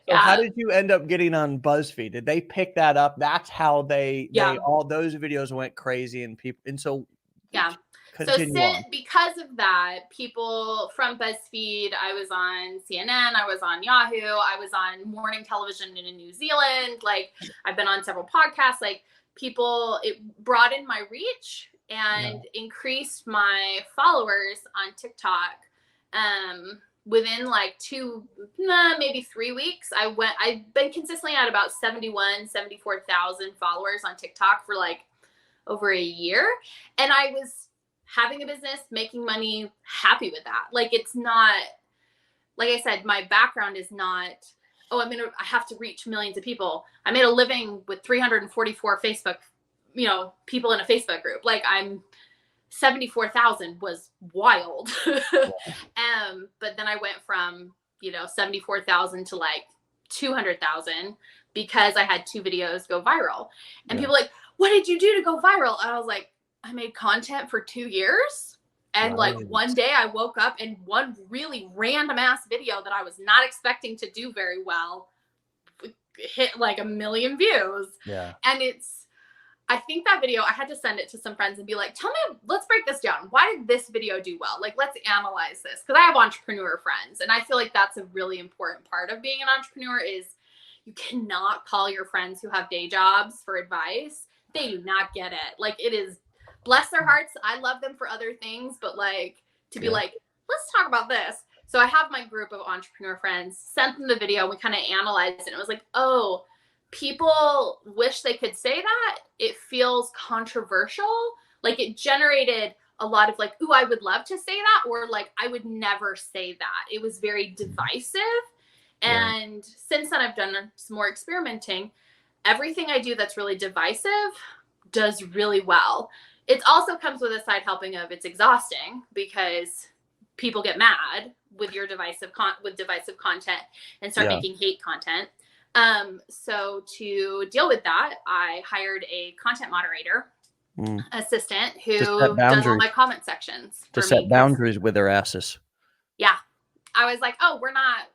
So how did you end up getting on BuzzFeed? Did they pick that up? That's how they all those videos went crazy, and people, and so because of that, people from BuzzFeed, I was on CNN, I was on Yahoo, I was on morning television in New Zealand. Like, I've been on several podcasts. Like, it broadened my reach and increased my followers on TikTok. Within like 3 weeks, I've been consistently at about 74,000 followers on TikTok for like over a year. And I was having a business, making money, happy with that. Like, it's not, like I said, my background is not, I have to reach millions of people. I made a living with 344 Facebook, people in a Facebook group. Like, 74,000 was wild. But then I went from, 74,000 to like 200,000 because I had 2 videos go viral. And people were like, what did you do to go viral? And I was like, I made content for 2 years. And like one day I woke up and one really random ass video that I was not expecting to do very well hit like 1 million views. Yeah. And I think that video, I had to send it to some friends and be like, let's break this down. Why did this video do well? Like, let's analyze this. Because I have entrepreneur friends. And I feel like that's a really important part of being an entrepreneur is you cannot call your friends who have day jobs for advice. They do not get it. Like, it is, bless their hearts, I love them for other things. But like, to be like, let's talk about this. So I have my group of entrepreneur friends, sent them the video. We kind of analyzed it. And it was like, oh, people wish they could say that. It feels controversial. Like, it generated a lot of like, ooh, I would love to say that, or like, I would never say that. It was very divisive. And since then, I've done some more experimenting. Everything I do that's really divisive does really well. It also comes with a side helping of it's exhausting because people get mad with your divisive content and start making hate content. So to deal with that, I hired a content moderator assistant who does all my comment sections to set boundaries with their asses. Yeah. I was like, oh, we're not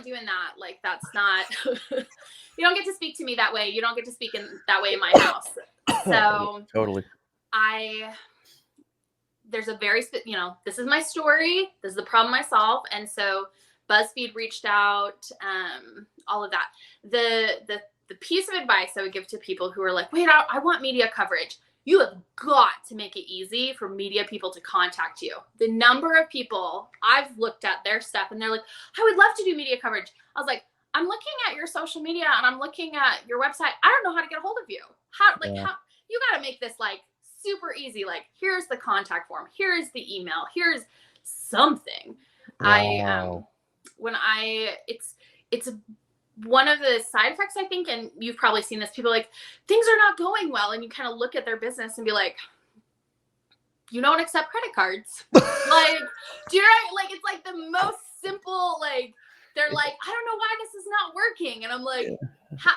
doing that. Like, that's not, you don't get to speak to me that way. You don't get to speak in that way in my house. So totally. There's a very, this is my story. This is the problem I solve. And so BuzzFeed reached out, all of that. The piece of advice I would give to people who are like, wait, I want media coverage. You have got to make it easy for media people to contact you. The number of people I've looked at their stuff and they're like, I would love to do media coverage. I was like, I'm looking at your social media and I'm looking at your website. I don't know how to get a hold of you. How Yeah. you got to make this like super easy. Like, here's the contact form. Here's the email. Here's something. Wow. It's one of the side effects, I think, and you've probably seen this, people like, things are not going well. And you kind of look at their business and be like, you don't accept credit cards. Like, do you know, like, it's like the most simple, like, they're like, I don't know why this is not working. And I'm like, how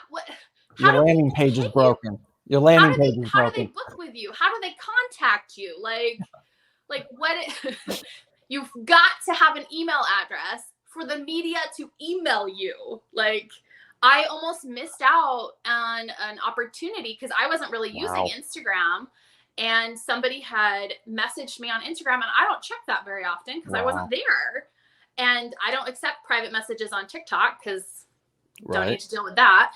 Your do landing people page is pay you? broken. Your landing page is How do they broken. book with you? How do they contact you? Like what you've got to have an email address for the media to email you. Like, I almost missed out on an opportunity because I wasn't really using Instagram, and somebody had messaged me on Instagram, and I don't check that very often because I wasn't there. And I don't accept private messages on TikTok because don't need to deal with that.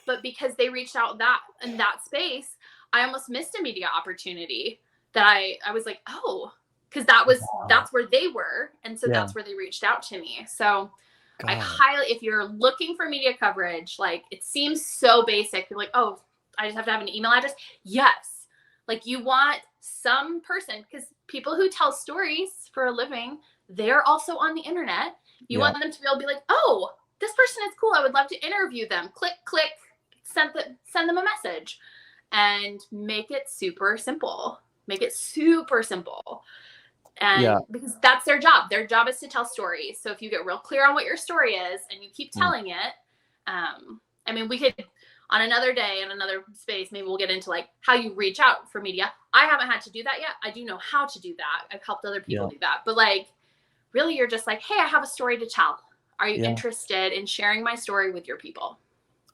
But because they reached out in that space, I almost missed a media opportunity that I was like, oh, because that's where they were. And so that's where they reached out to me. So I highly, if you're looking for media coverage, like, it seems so basic. You're like, oh, I just have to have an email address. Yes. Like, you want some person, because people who tell stories for a living, they're also on the internet. You want them to be able to be like, oh, this person is cool. I would love to interview them. Click, click, send them a message, and make it super simple. Make it super simple. And because that's their job. Their job is to tell stories. So if you get real clear on what your story is and you keep telling it, I mean, we could, on another day in another space, maybe we'll get into like how you reach out for media. I haven't had to do that yet. I do know how to do that. I've helped other people do that. But like, really, you're just like, hey, I have a story to tell. Are you interested in sharing my story with your people?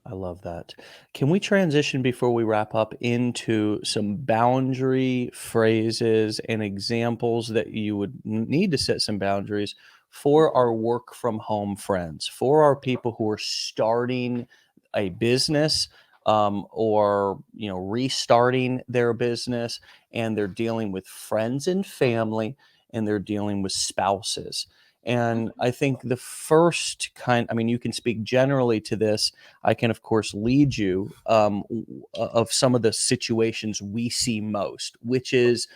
I love that. Can we transition before we wrap up into some boundary phrases and examples that you would need to set some boundaries for our work from home friends, for our people who are starting a business, or restarting their business, and they're dealing with friends and family, and they're dealing with spouses. And I think the first kind, I mean, you can speak generally to this. I can, of course, lead you of some of the situations we see most, which is,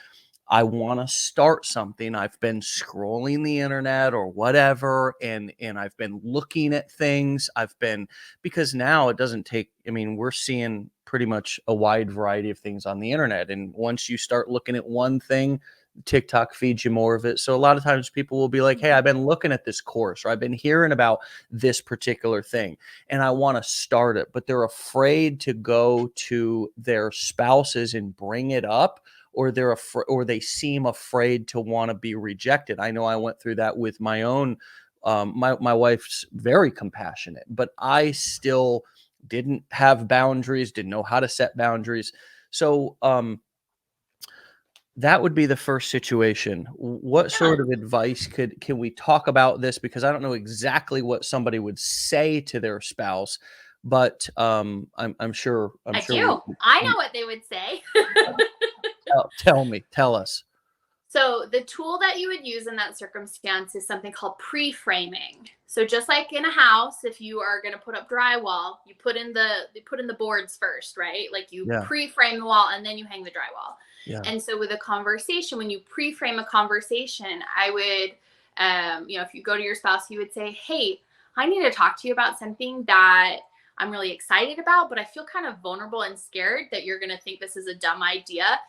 I want to start something. I've been scrolling the internet or whatever, and I've been looking at things. Because now it doesn't take, I mean, we're seeing pretty much a wide variety of things on the internet. And once you start looking at one thing, TikTok feeds you more of it. So a lot of times people will be like, hey, I've been looking at this course, or I've been hearing about this particular thing, and I want to start it, but they're afraid to go to their spouses and bring it up, or or they seem afraid to want to be rejected. I know I went through that with my own. My wife's very compassionate, but I still didn't have boundaries, didn't know how to set boundaries. So that would be the first situation. What sort of advice can we talk about this? Because I don't know exactly what somebody would say to their spouse, but I'm sure. I do. I know what they would say. Tell us. So the tool that you would use in that circumstance is something called pre-framing. So just like in a house, if you are going to put up drywall, you put in the boards first, right? Like you pre-frame the wall and then you hang the drywall. And so with a conversation, when you pre-frame a conversation, I would, if you go to your spouse, you would say, hey, I need to talk to you about something that I'm really excited about, but I feel kind of vulnerable and scared that you're going to think this is a dumb idea.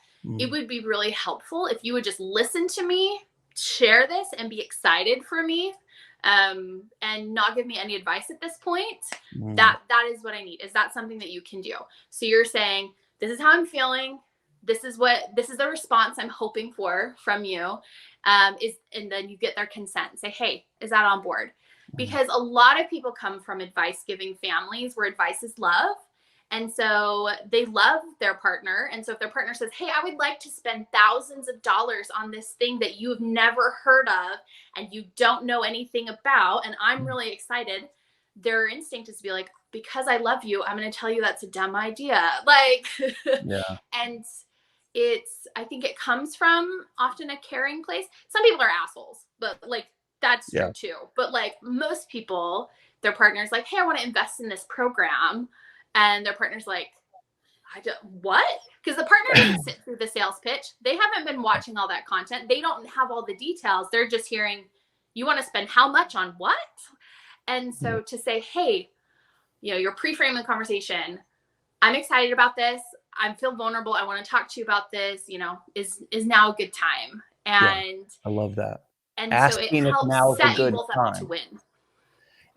It would be really helpful if you would just listen to me, share this, and be excited for me, and not give me any advice at this point. That is what I need. Is that something that you can do? So you're saying, this is how I'm feeling. This is the response I'm hoping for from you. And then you get their consent. Say, hey, is that on board? Because a lot of people come from advice giving families where advice is love. And so they love their partner. And so if their partner says, hey, I would like to spend thousands of dollars on this thing that you've never heard of and you don't know anything about, and I'm really excited, their instinct is to be like, because I love you, I'm going to tell you that's a dumb idea. Like, and I think it comes from often a caring place. Some people are assholes, but like, that's true too. But like most people, their partner's like, hey, I want to invest in this program. And their partner's like, what? Because the partner didn't sit through the sales pitch. They haven't been watching all that content. They don't have all the details. They're just hearing, you want to spend how much on what? And so to say, hey, you're pre-framing the conversation. I'm excited about this. I feel vulnerable. I want to talk to you about this, is now a good time. And I love that. And asking so it if helps now is a set you good both time. up to win.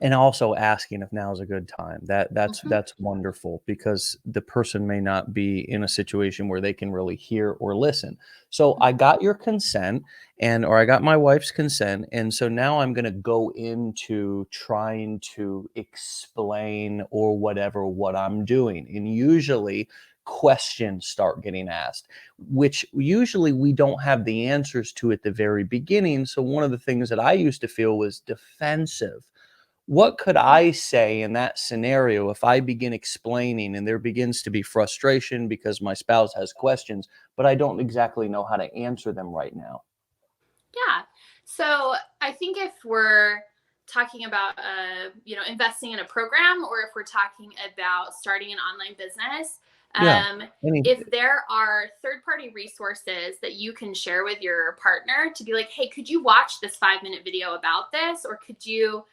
And also asking if now is a good time. That's wonderful, because the person may not be in a situation where they can really hear or listen. So I got your consent, or I got my wife's consent. And so now I'm going to go into trying to explain or whatever what I'm doing. And usually questions start getting asked, which usually we don't have the answers to at the very beginning. So one of the things that I used to feel was defensive. What could I say in that scenario if I begin explaining and there begins to be frustration because my spouse has questions, but I don't exactly know how to answer them right now? Yeah. So I think if we're talking about, investing in a program, or if we're talking about starting an online business, Yeah. if there are third-party resources that you can share with your partner to be like, hey, could you watch this 5-minute video about this? Or could you,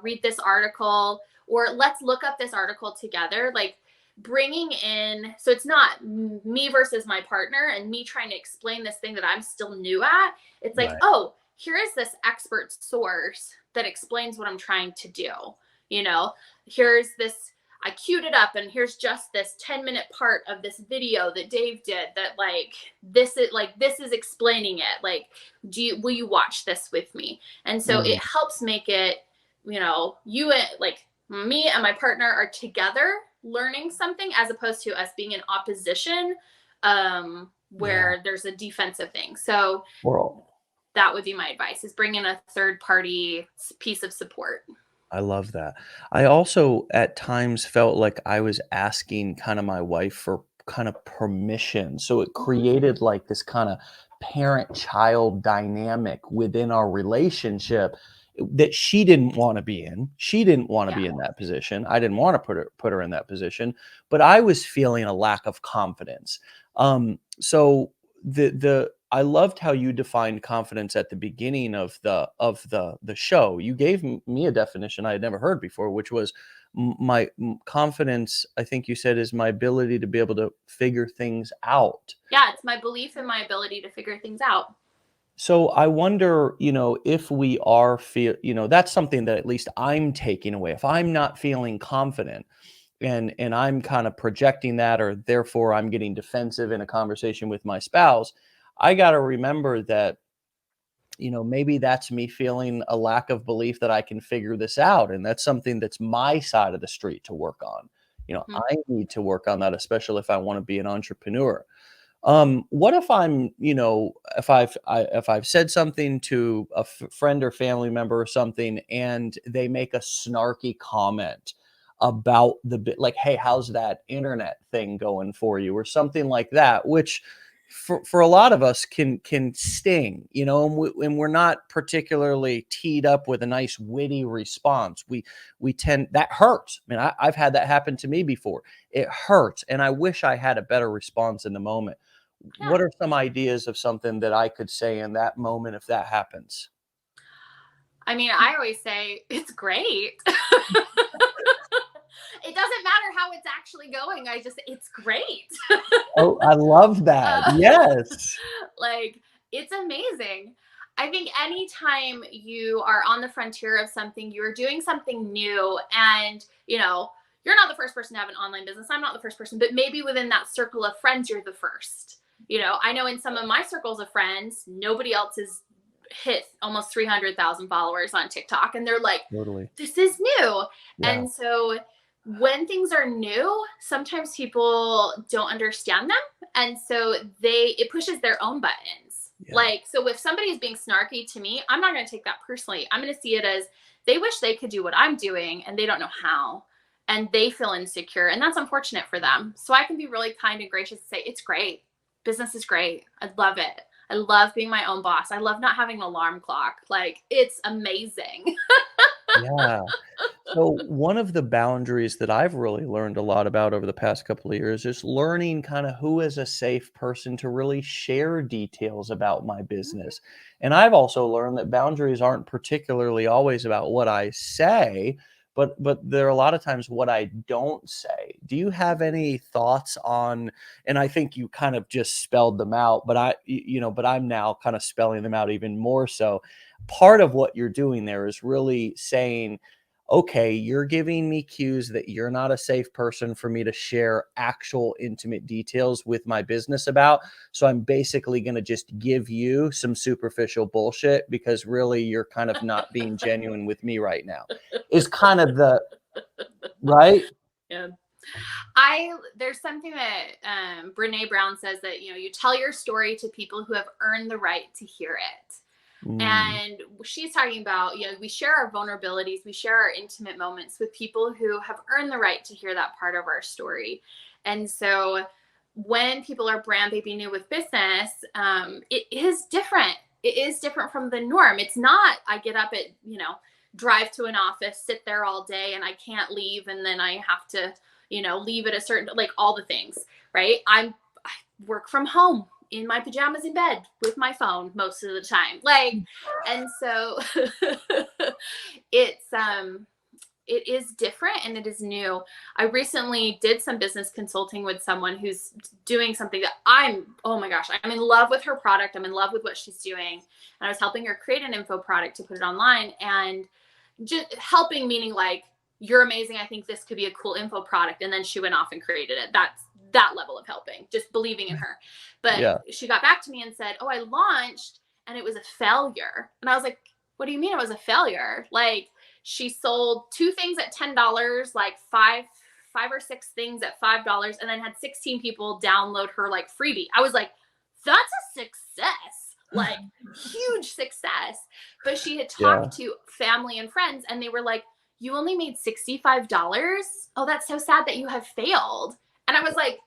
read this article, or let's look up this article together. Like, bringing in, so it's not me versus my partner and me trying to explain this thing that I'm still new at. It's like, Right. oh, here is this expert source that explains what I'm trying to do. Here's this, I queued it up, and here's just this 10-minute part of this video that Dave did that this is explaining it. Like, will you watch this with me? And so it helps make it, you, like, me and my partner are together learning something, as opposed to us being in opposition, where there's a defensive thing. So that would be my advice, is bring in a third party piece of support. I love that. I also at times felt like I was asking kind of my wife for kind of permission. So it created like this kind of parent-child dynamic within our relationship that she didn't want to be in. She didn't want to be in that position. I didn't want to put her in that position, but I was feeling a lack of confidence. So I loved how you defined confidence at the beginning of the show. You gave me a definition I had never heard before, which was confidence. I think you said is my ability to be able to figure things out. Yeah, it's my belief in my ability to figure things out. So I wonder, if we are that's something that at least I'm taking away. If I'm not feeling confident, and I'm kind of projecting that, or therefore I'm getting defensive in a conversation with my spouse, I got to remember that, maybe that's me feeling a lack of belief that I can figure this out. And that's something that's my side of the street to work on. I need to work on that, especially if I want to be an entrepreneur. What if I'm, if I've said something to a friend or family member or something, and they make a snarky comment about like, hey, how's that internet thing going for you, or something like that, which for a lot of us can sting, and we're not particularly teed up with a nice witty response. We tend, that hurts. I mean, I've had that happen to me before. It hurts, and I wish I had a better response in the moment. What are some ideas of something that I could say in that moment if that happens? I mean, I always say it's great. It doesn't matter how it's actually going. It's great. Oh, I love that. Yes. Like, it's amazing. I think anytime you are on the frontier of something, you're doing something new, and, you're not the first person to have an online business. I'm not the first person, but maybe within that circle of friends, you're the first. I know in some of my circles of friends, nobody else has hit almost 300,000 followers on TikTok, and they're like, Totally. this is new. Yeah. And so when things are new, sometimes people don't understand them. And so it pushes their own buttons. Yeah. Like, so if somebody is being snarky to me, I'm not going to take that personally. I'm going to see it as they wish they could do what I'm doing, and they don't know how, and they feel insecure. And that's unfortunate for them. So I can be really kind and gracious and say, it's great. Business is great. I love it. I love being my own boss. I love not having an alarm clock. Like, it's amazing. Yeah. So one of the boundaries that I've really learned a lot about over the past couple of years is learning kind of who is a safe person to really share details about my business. And I've also learned that boundaries aren't particularly always about what I say, but there are a lot of times what I don't say. Do you have any thoughts on, and I think you kind of just spelled them out, but but I'm now kind of spelling them out even more so. Part of what you're doing there is really saying, okay, you're giving me cues that you're not a safe person for me to share actual intimate details with my business about. So I'm basically going to just give you some superficial bullshit because really you're kind of not being genuine with me right now. Is kind of the right? Yeah. There's something that Brene Brown says that, you tell your story to people who have earned the right to hear it. Mm, And she's talking about, we share our vulnerabilities, we share our intimate moments with people who have earned the right to hear that part of our story. And so when people are brand baby new with business, it is different. It is different from the norm. It's not, I get up at, drive to an office, sit there all day, and I can't leave. And then I have to, leave at a certain, like all the things, right? I work from home in my pajamas in bed with my phone most of the time. And so it's, it is different and it is new. I recently did some business consulting with someone who's doing something that oh my gosh, I'm in love with her product. I'm in love with what she's doing. And I was helping her create an info product to put it online, and just helping, meaning like, you're amazing, I think this could be a cool info product. And then she went off and created it. That's that level of helping, just believing in her. But yeah. she got back to me and said, oh, I launched and it was a failure. And I was like, what do you mean it was a failure? Like, she sold 2 things at $10, like five or 6 things at $5, and then had 16 people download her like freebie. I was like, that's a success, like huge success. But she had Yeah. talked to family and friends, and they were like, you only made $65? Oh, that's so sad that you have failed. And I was like,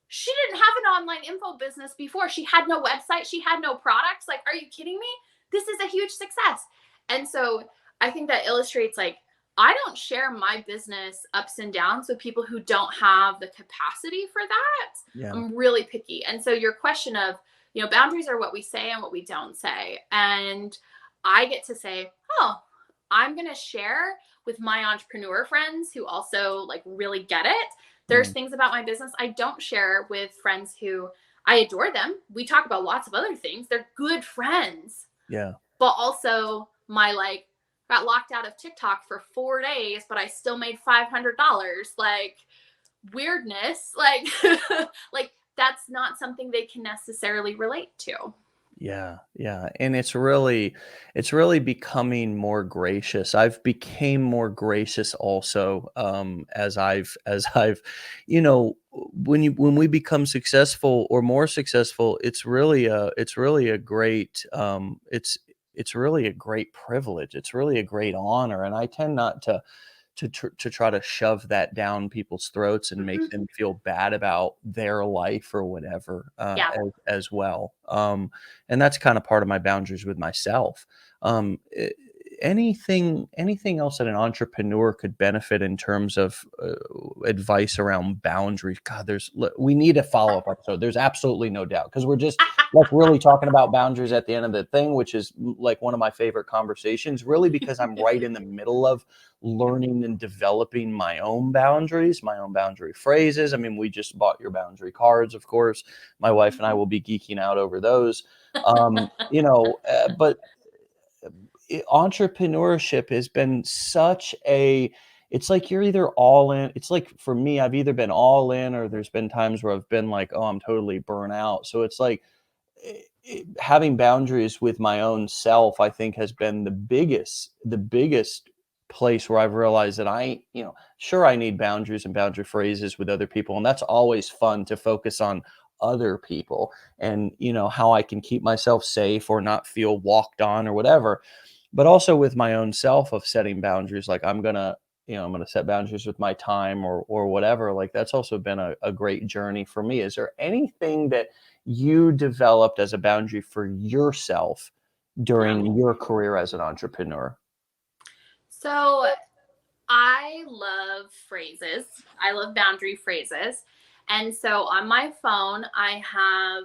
she didn't have an online info business before. She had no website. She had no products. Like, are you kidding me? This is a huge success. And so I think that illustrates, like, I don't share my business ups and downs with people who don't have the capacity for that. Yeah. I'm really picky. And so your question of, boundaries are what we say and what we don't say. And I get to say, oh, I'm going to share with my entrepreneur friends who also like really get it. There's Mm, things about my business I don't share with friends who I adore them. We talk about lots of other things. They're good friends. yeah. But also my like got locked out of TikTok for 4 days, but I still made $500. Like, weirdness, like like that's not something they can necessarily relate to. Yeah, yeah, and it's really becoming more gracious. I've became more gracious also, as I've, when we become successful or more successful, it's really a great it's really a great privilege. It's really a great honor, and I tend not to try to shove that down people's throats and make Mm-hmm. them feel bad about their life or whatever, Yeah. as well. And that's kind of part of my boundaries with myself. Um, eh, anything else that an entrepreneur could benefit in terms of advice around boundaries? God, we need a follow up episode. There's absolutely no doubt because we're just like really talking about boundaries at the end of the thing, which is like one of my favorite conversations. Really, because I'm right in the middle of learning and developing my own boundaries, my own boundary phrases. I mean, we just bought your boundary cards, of course. My wife and I will be geeking out over those. But entrepreneurship has been such a it's like you're either all in. It's like for me, I've either been all in or there's been times where I've been like, oh, I'm totally burnt out. So it's like having boundaries with my own self, I think, has been the biggest place where I've realized that sure, I need boundaries and boundary phrases with other people, and that's always fun to focus on other people and how I can keep myself safe or not feel walked on or whatever. But also with my own self of setting boundaries, like I'm gonna set boundaries with my time or whatever. Like that's also been a great journey for me. Is there anything that you developed as a boundary for yourself Yeah. during your career as an entrepreneur? So I love phrases. I love boundary phrases. And so on my phone, I have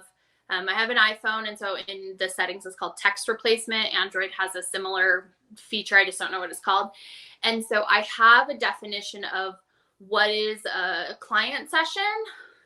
an iPhone, and so in the settings, it's called text replacement. Android has a similar feature. I just don't know what it's called. And so I have a definition of what is a client session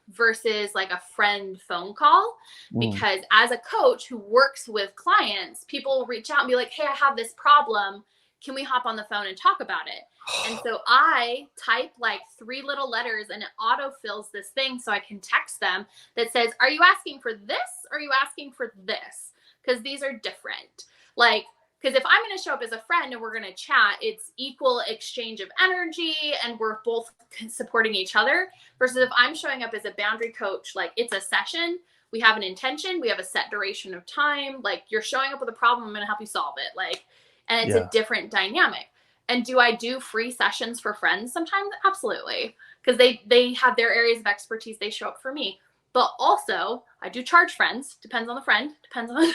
versus like a friend phone call. Because as a coach who works with clients, people will reach out and be like, hey, I have this problem. Can we hop on the phone and talk about it? And so I type like 3 little letters and it autofills this thing so I can text them that says, are you asking for this or are you asking for this? Because these are different. Like, because if I'm going to show up as a friend and we're going to chat, it's equal exchange of energy and we're both supporting each other. Versus if I'm showing up as a boundary coach, like it's a session, we have an intention, we have a set duration of time. Like you're showing up with a problem, I'm going to help you solve it. Like, and it's a different dynamic. And do I do free sessions for friends sometimes? Absolutely. Because they have their areas of expertise. They show up for me. But also, I do charge friends. Depends on the friend. Depends on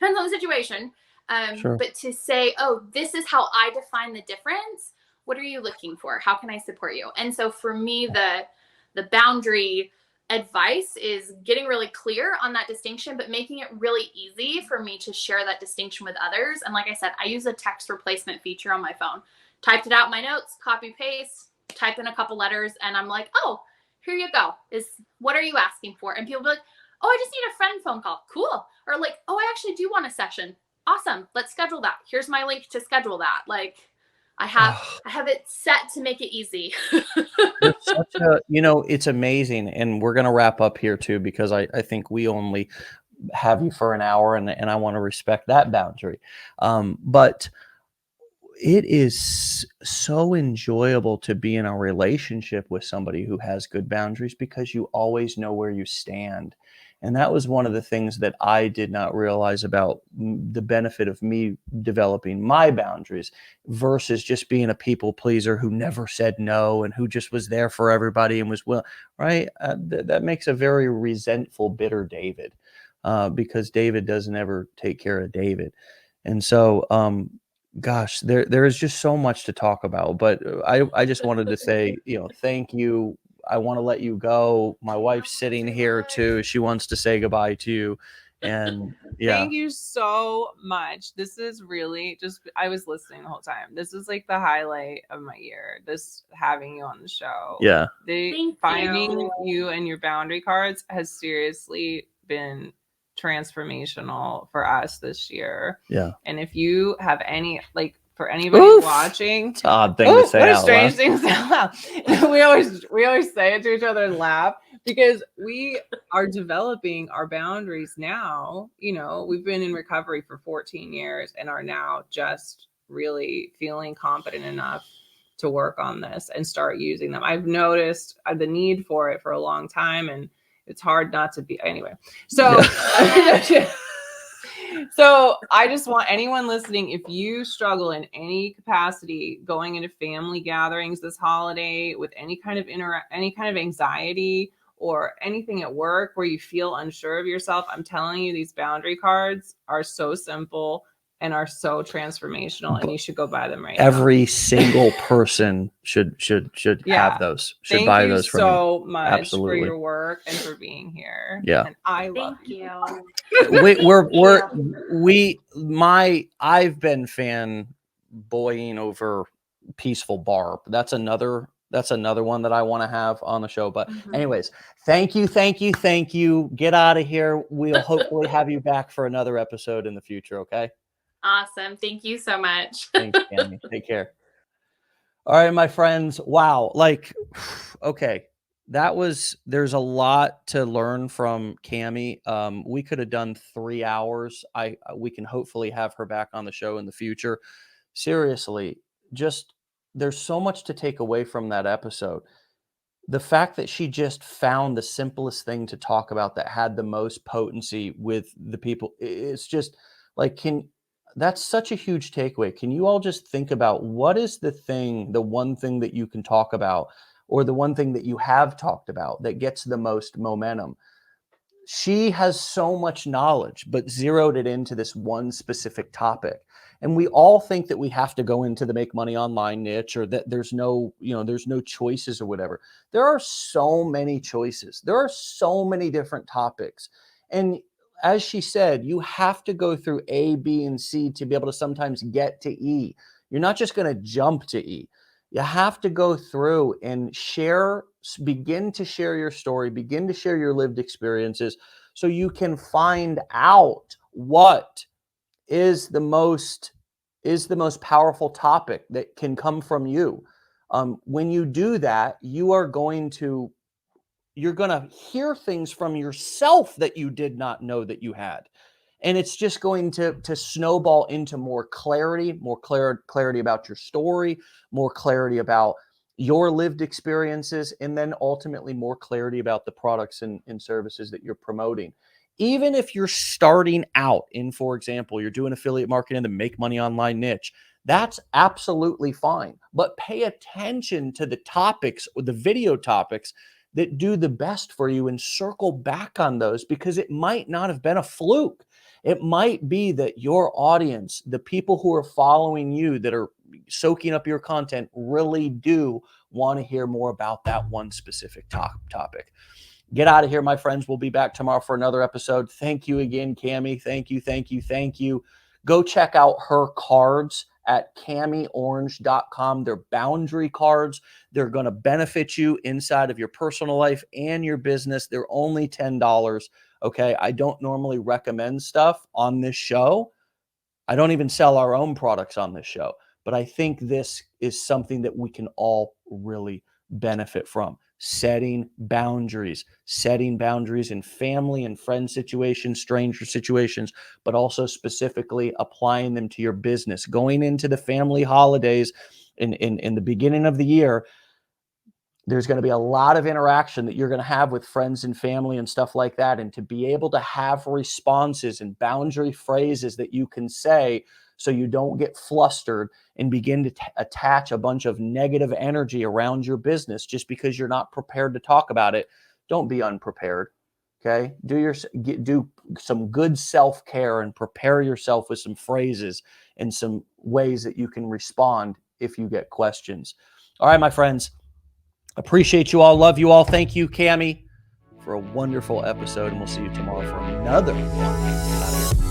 the situation. Sure. But to say, oh, this is how I define the difference. What are you looking for? How can I support you? And so for me, the boundary advice is getting really clear on that distinction, but making it really easy for me to share that distinction with others. And like I said, I use a text replacement feature on my phone. Typed it out in my notes, copy paste, type in a couple letters, and I'm like, oh, here you go. What are you asking for? And people be like, oh, I just need a friend phone call. Cool. Or like, oh, I actually do want a session. Awesome. Let's schedule that. Here's my link to schedule that. Like I have it set to make it easy. It's amazing. And we're going to wrap up here too, because I think we only have you for an hour and I want to respect that boundary. But it is so enjoyable to be in a relationship with somebody who has good boundaries because you always know where you stand. And that was one of the things that I did not realize about the benefit of me developing my boundaries versus just being a people pleaser who never said no and who just was there for everybody and was right. That makes a very resentful, bitter David because David doesn't ever take care of David. And so, gosh, there is just so much to talk about, but I just wanted to say, thank you. I want to let you go. My wife's sitting here too. She wants to say goodbye to you. And Thank you so much. This is really I was listening the whole time. This is like the highlight of my year. This having you on the show. Yeah. Finding you and your boundary cards has seriously been transformational for us this year. Yeah. And if you have any, like, for anybody watching, it's an odd thing to say. What a strange thing to say out loud. we always say it to each other and laugh because we are developing our boundaries now. We've been in recovery for 14 years and are now just really feeling confident enough to work on this and start using them. I've noticed the need for it for a long time, and it's hard not to be anyway. So So I just want anyone listening, if you struggle in any capacity going into family gatherings this holiday with any kind of anxiety or anything at work where you feel unsure of yourself, I'm telling you, these boundary cards are so simple and are so transformational, and you should go buy them right now. Every single person should have those. Should buy those from you. Thank you so much for your work and for being here. Yeah. And I love you. I've been fanboying over Peaceful Barb. That's another one that I want to have on the show. But anyways, thank you. Get out of here. We'll hopefully have you back for another episode in the future. Okay. Awesome. Thank you so much. Thanks, Cammy. Take care. All right, my friends. Wow. Okay. There's a lot to learn from Cammy. We could have done 3 hours. We can hopefully have her back on the show in the future. Seriously, there's so much to take away from that episode. The fact that she just found the simplest thing to talk about that had the most potency with the people. It's just like, that's such a huge takeaway. Can you all just think about what is the one thing that you can talk about, or the one thing that you have talked about that gets the most momentum? she has so much knowledge, but zeroed it into this one specific topic. And we all think that we have to go into the make money online niche, or that there's no, there's no choices or whatever. There are so many choices. There are so many different topics. And as she said, you have to go through A, B, and C to be able to sometimes get to E. You're not just going to jump to E. You have to go through and begin to share your story, begin to share your lived experiences, so you can find out what is the most powerful topic that can come from you. When you do that, you're going to hear things from yourself that you did not know that you had. And it's just going to snowball into more clarity about your story, more clarity about your lived experiences, and then ultimately more clarity about the products and services that you're promoting. Even if you're starting out in, for example, you're doing affiliate marketing in the make money online niche, that's absolutely fine. But pay attention to the topics, or the video topics, that do the best for you, and circle back on those, because it might not have been a fluke. It might be that your audience, the people who are following you, that are soaking up your content, really do want to hear more about that one specific topic. Get out of here, my friends. We'll be back tomorrow for another episode. Thank you again, Cami. Thank you. Go check out her cards at camiorange.com. They're boundary cards. They're going to benefit you inside of your personal life and your business. They're only $10. Okay. I don't normally recommend stuff on this show. I don't even sell our own products on this show, but I think this is something that we can all really benefit from. Setting boundaries in family and friend situations, stranger situations, but also specifically applying them to your business. Going into the family holidays in the beginning of the year, there's going to be a lot of interaction that you're going to have with friends and family and stuff like that. And to be able to have responses and boundary phrases that you can say, so you don't get flustered and begin to attach a bunch of negative energy around your business just because you're not prepared to talk about it. Don't be unprepared. Okay. Do some good self-care and prepare yourself with some phrases and some ways that you can respond if you get questions. All right, my friends. Appreciate you all. Love you all. Thank you, Cami, for a wonderful episode. And we'll see you tomorrow for another one.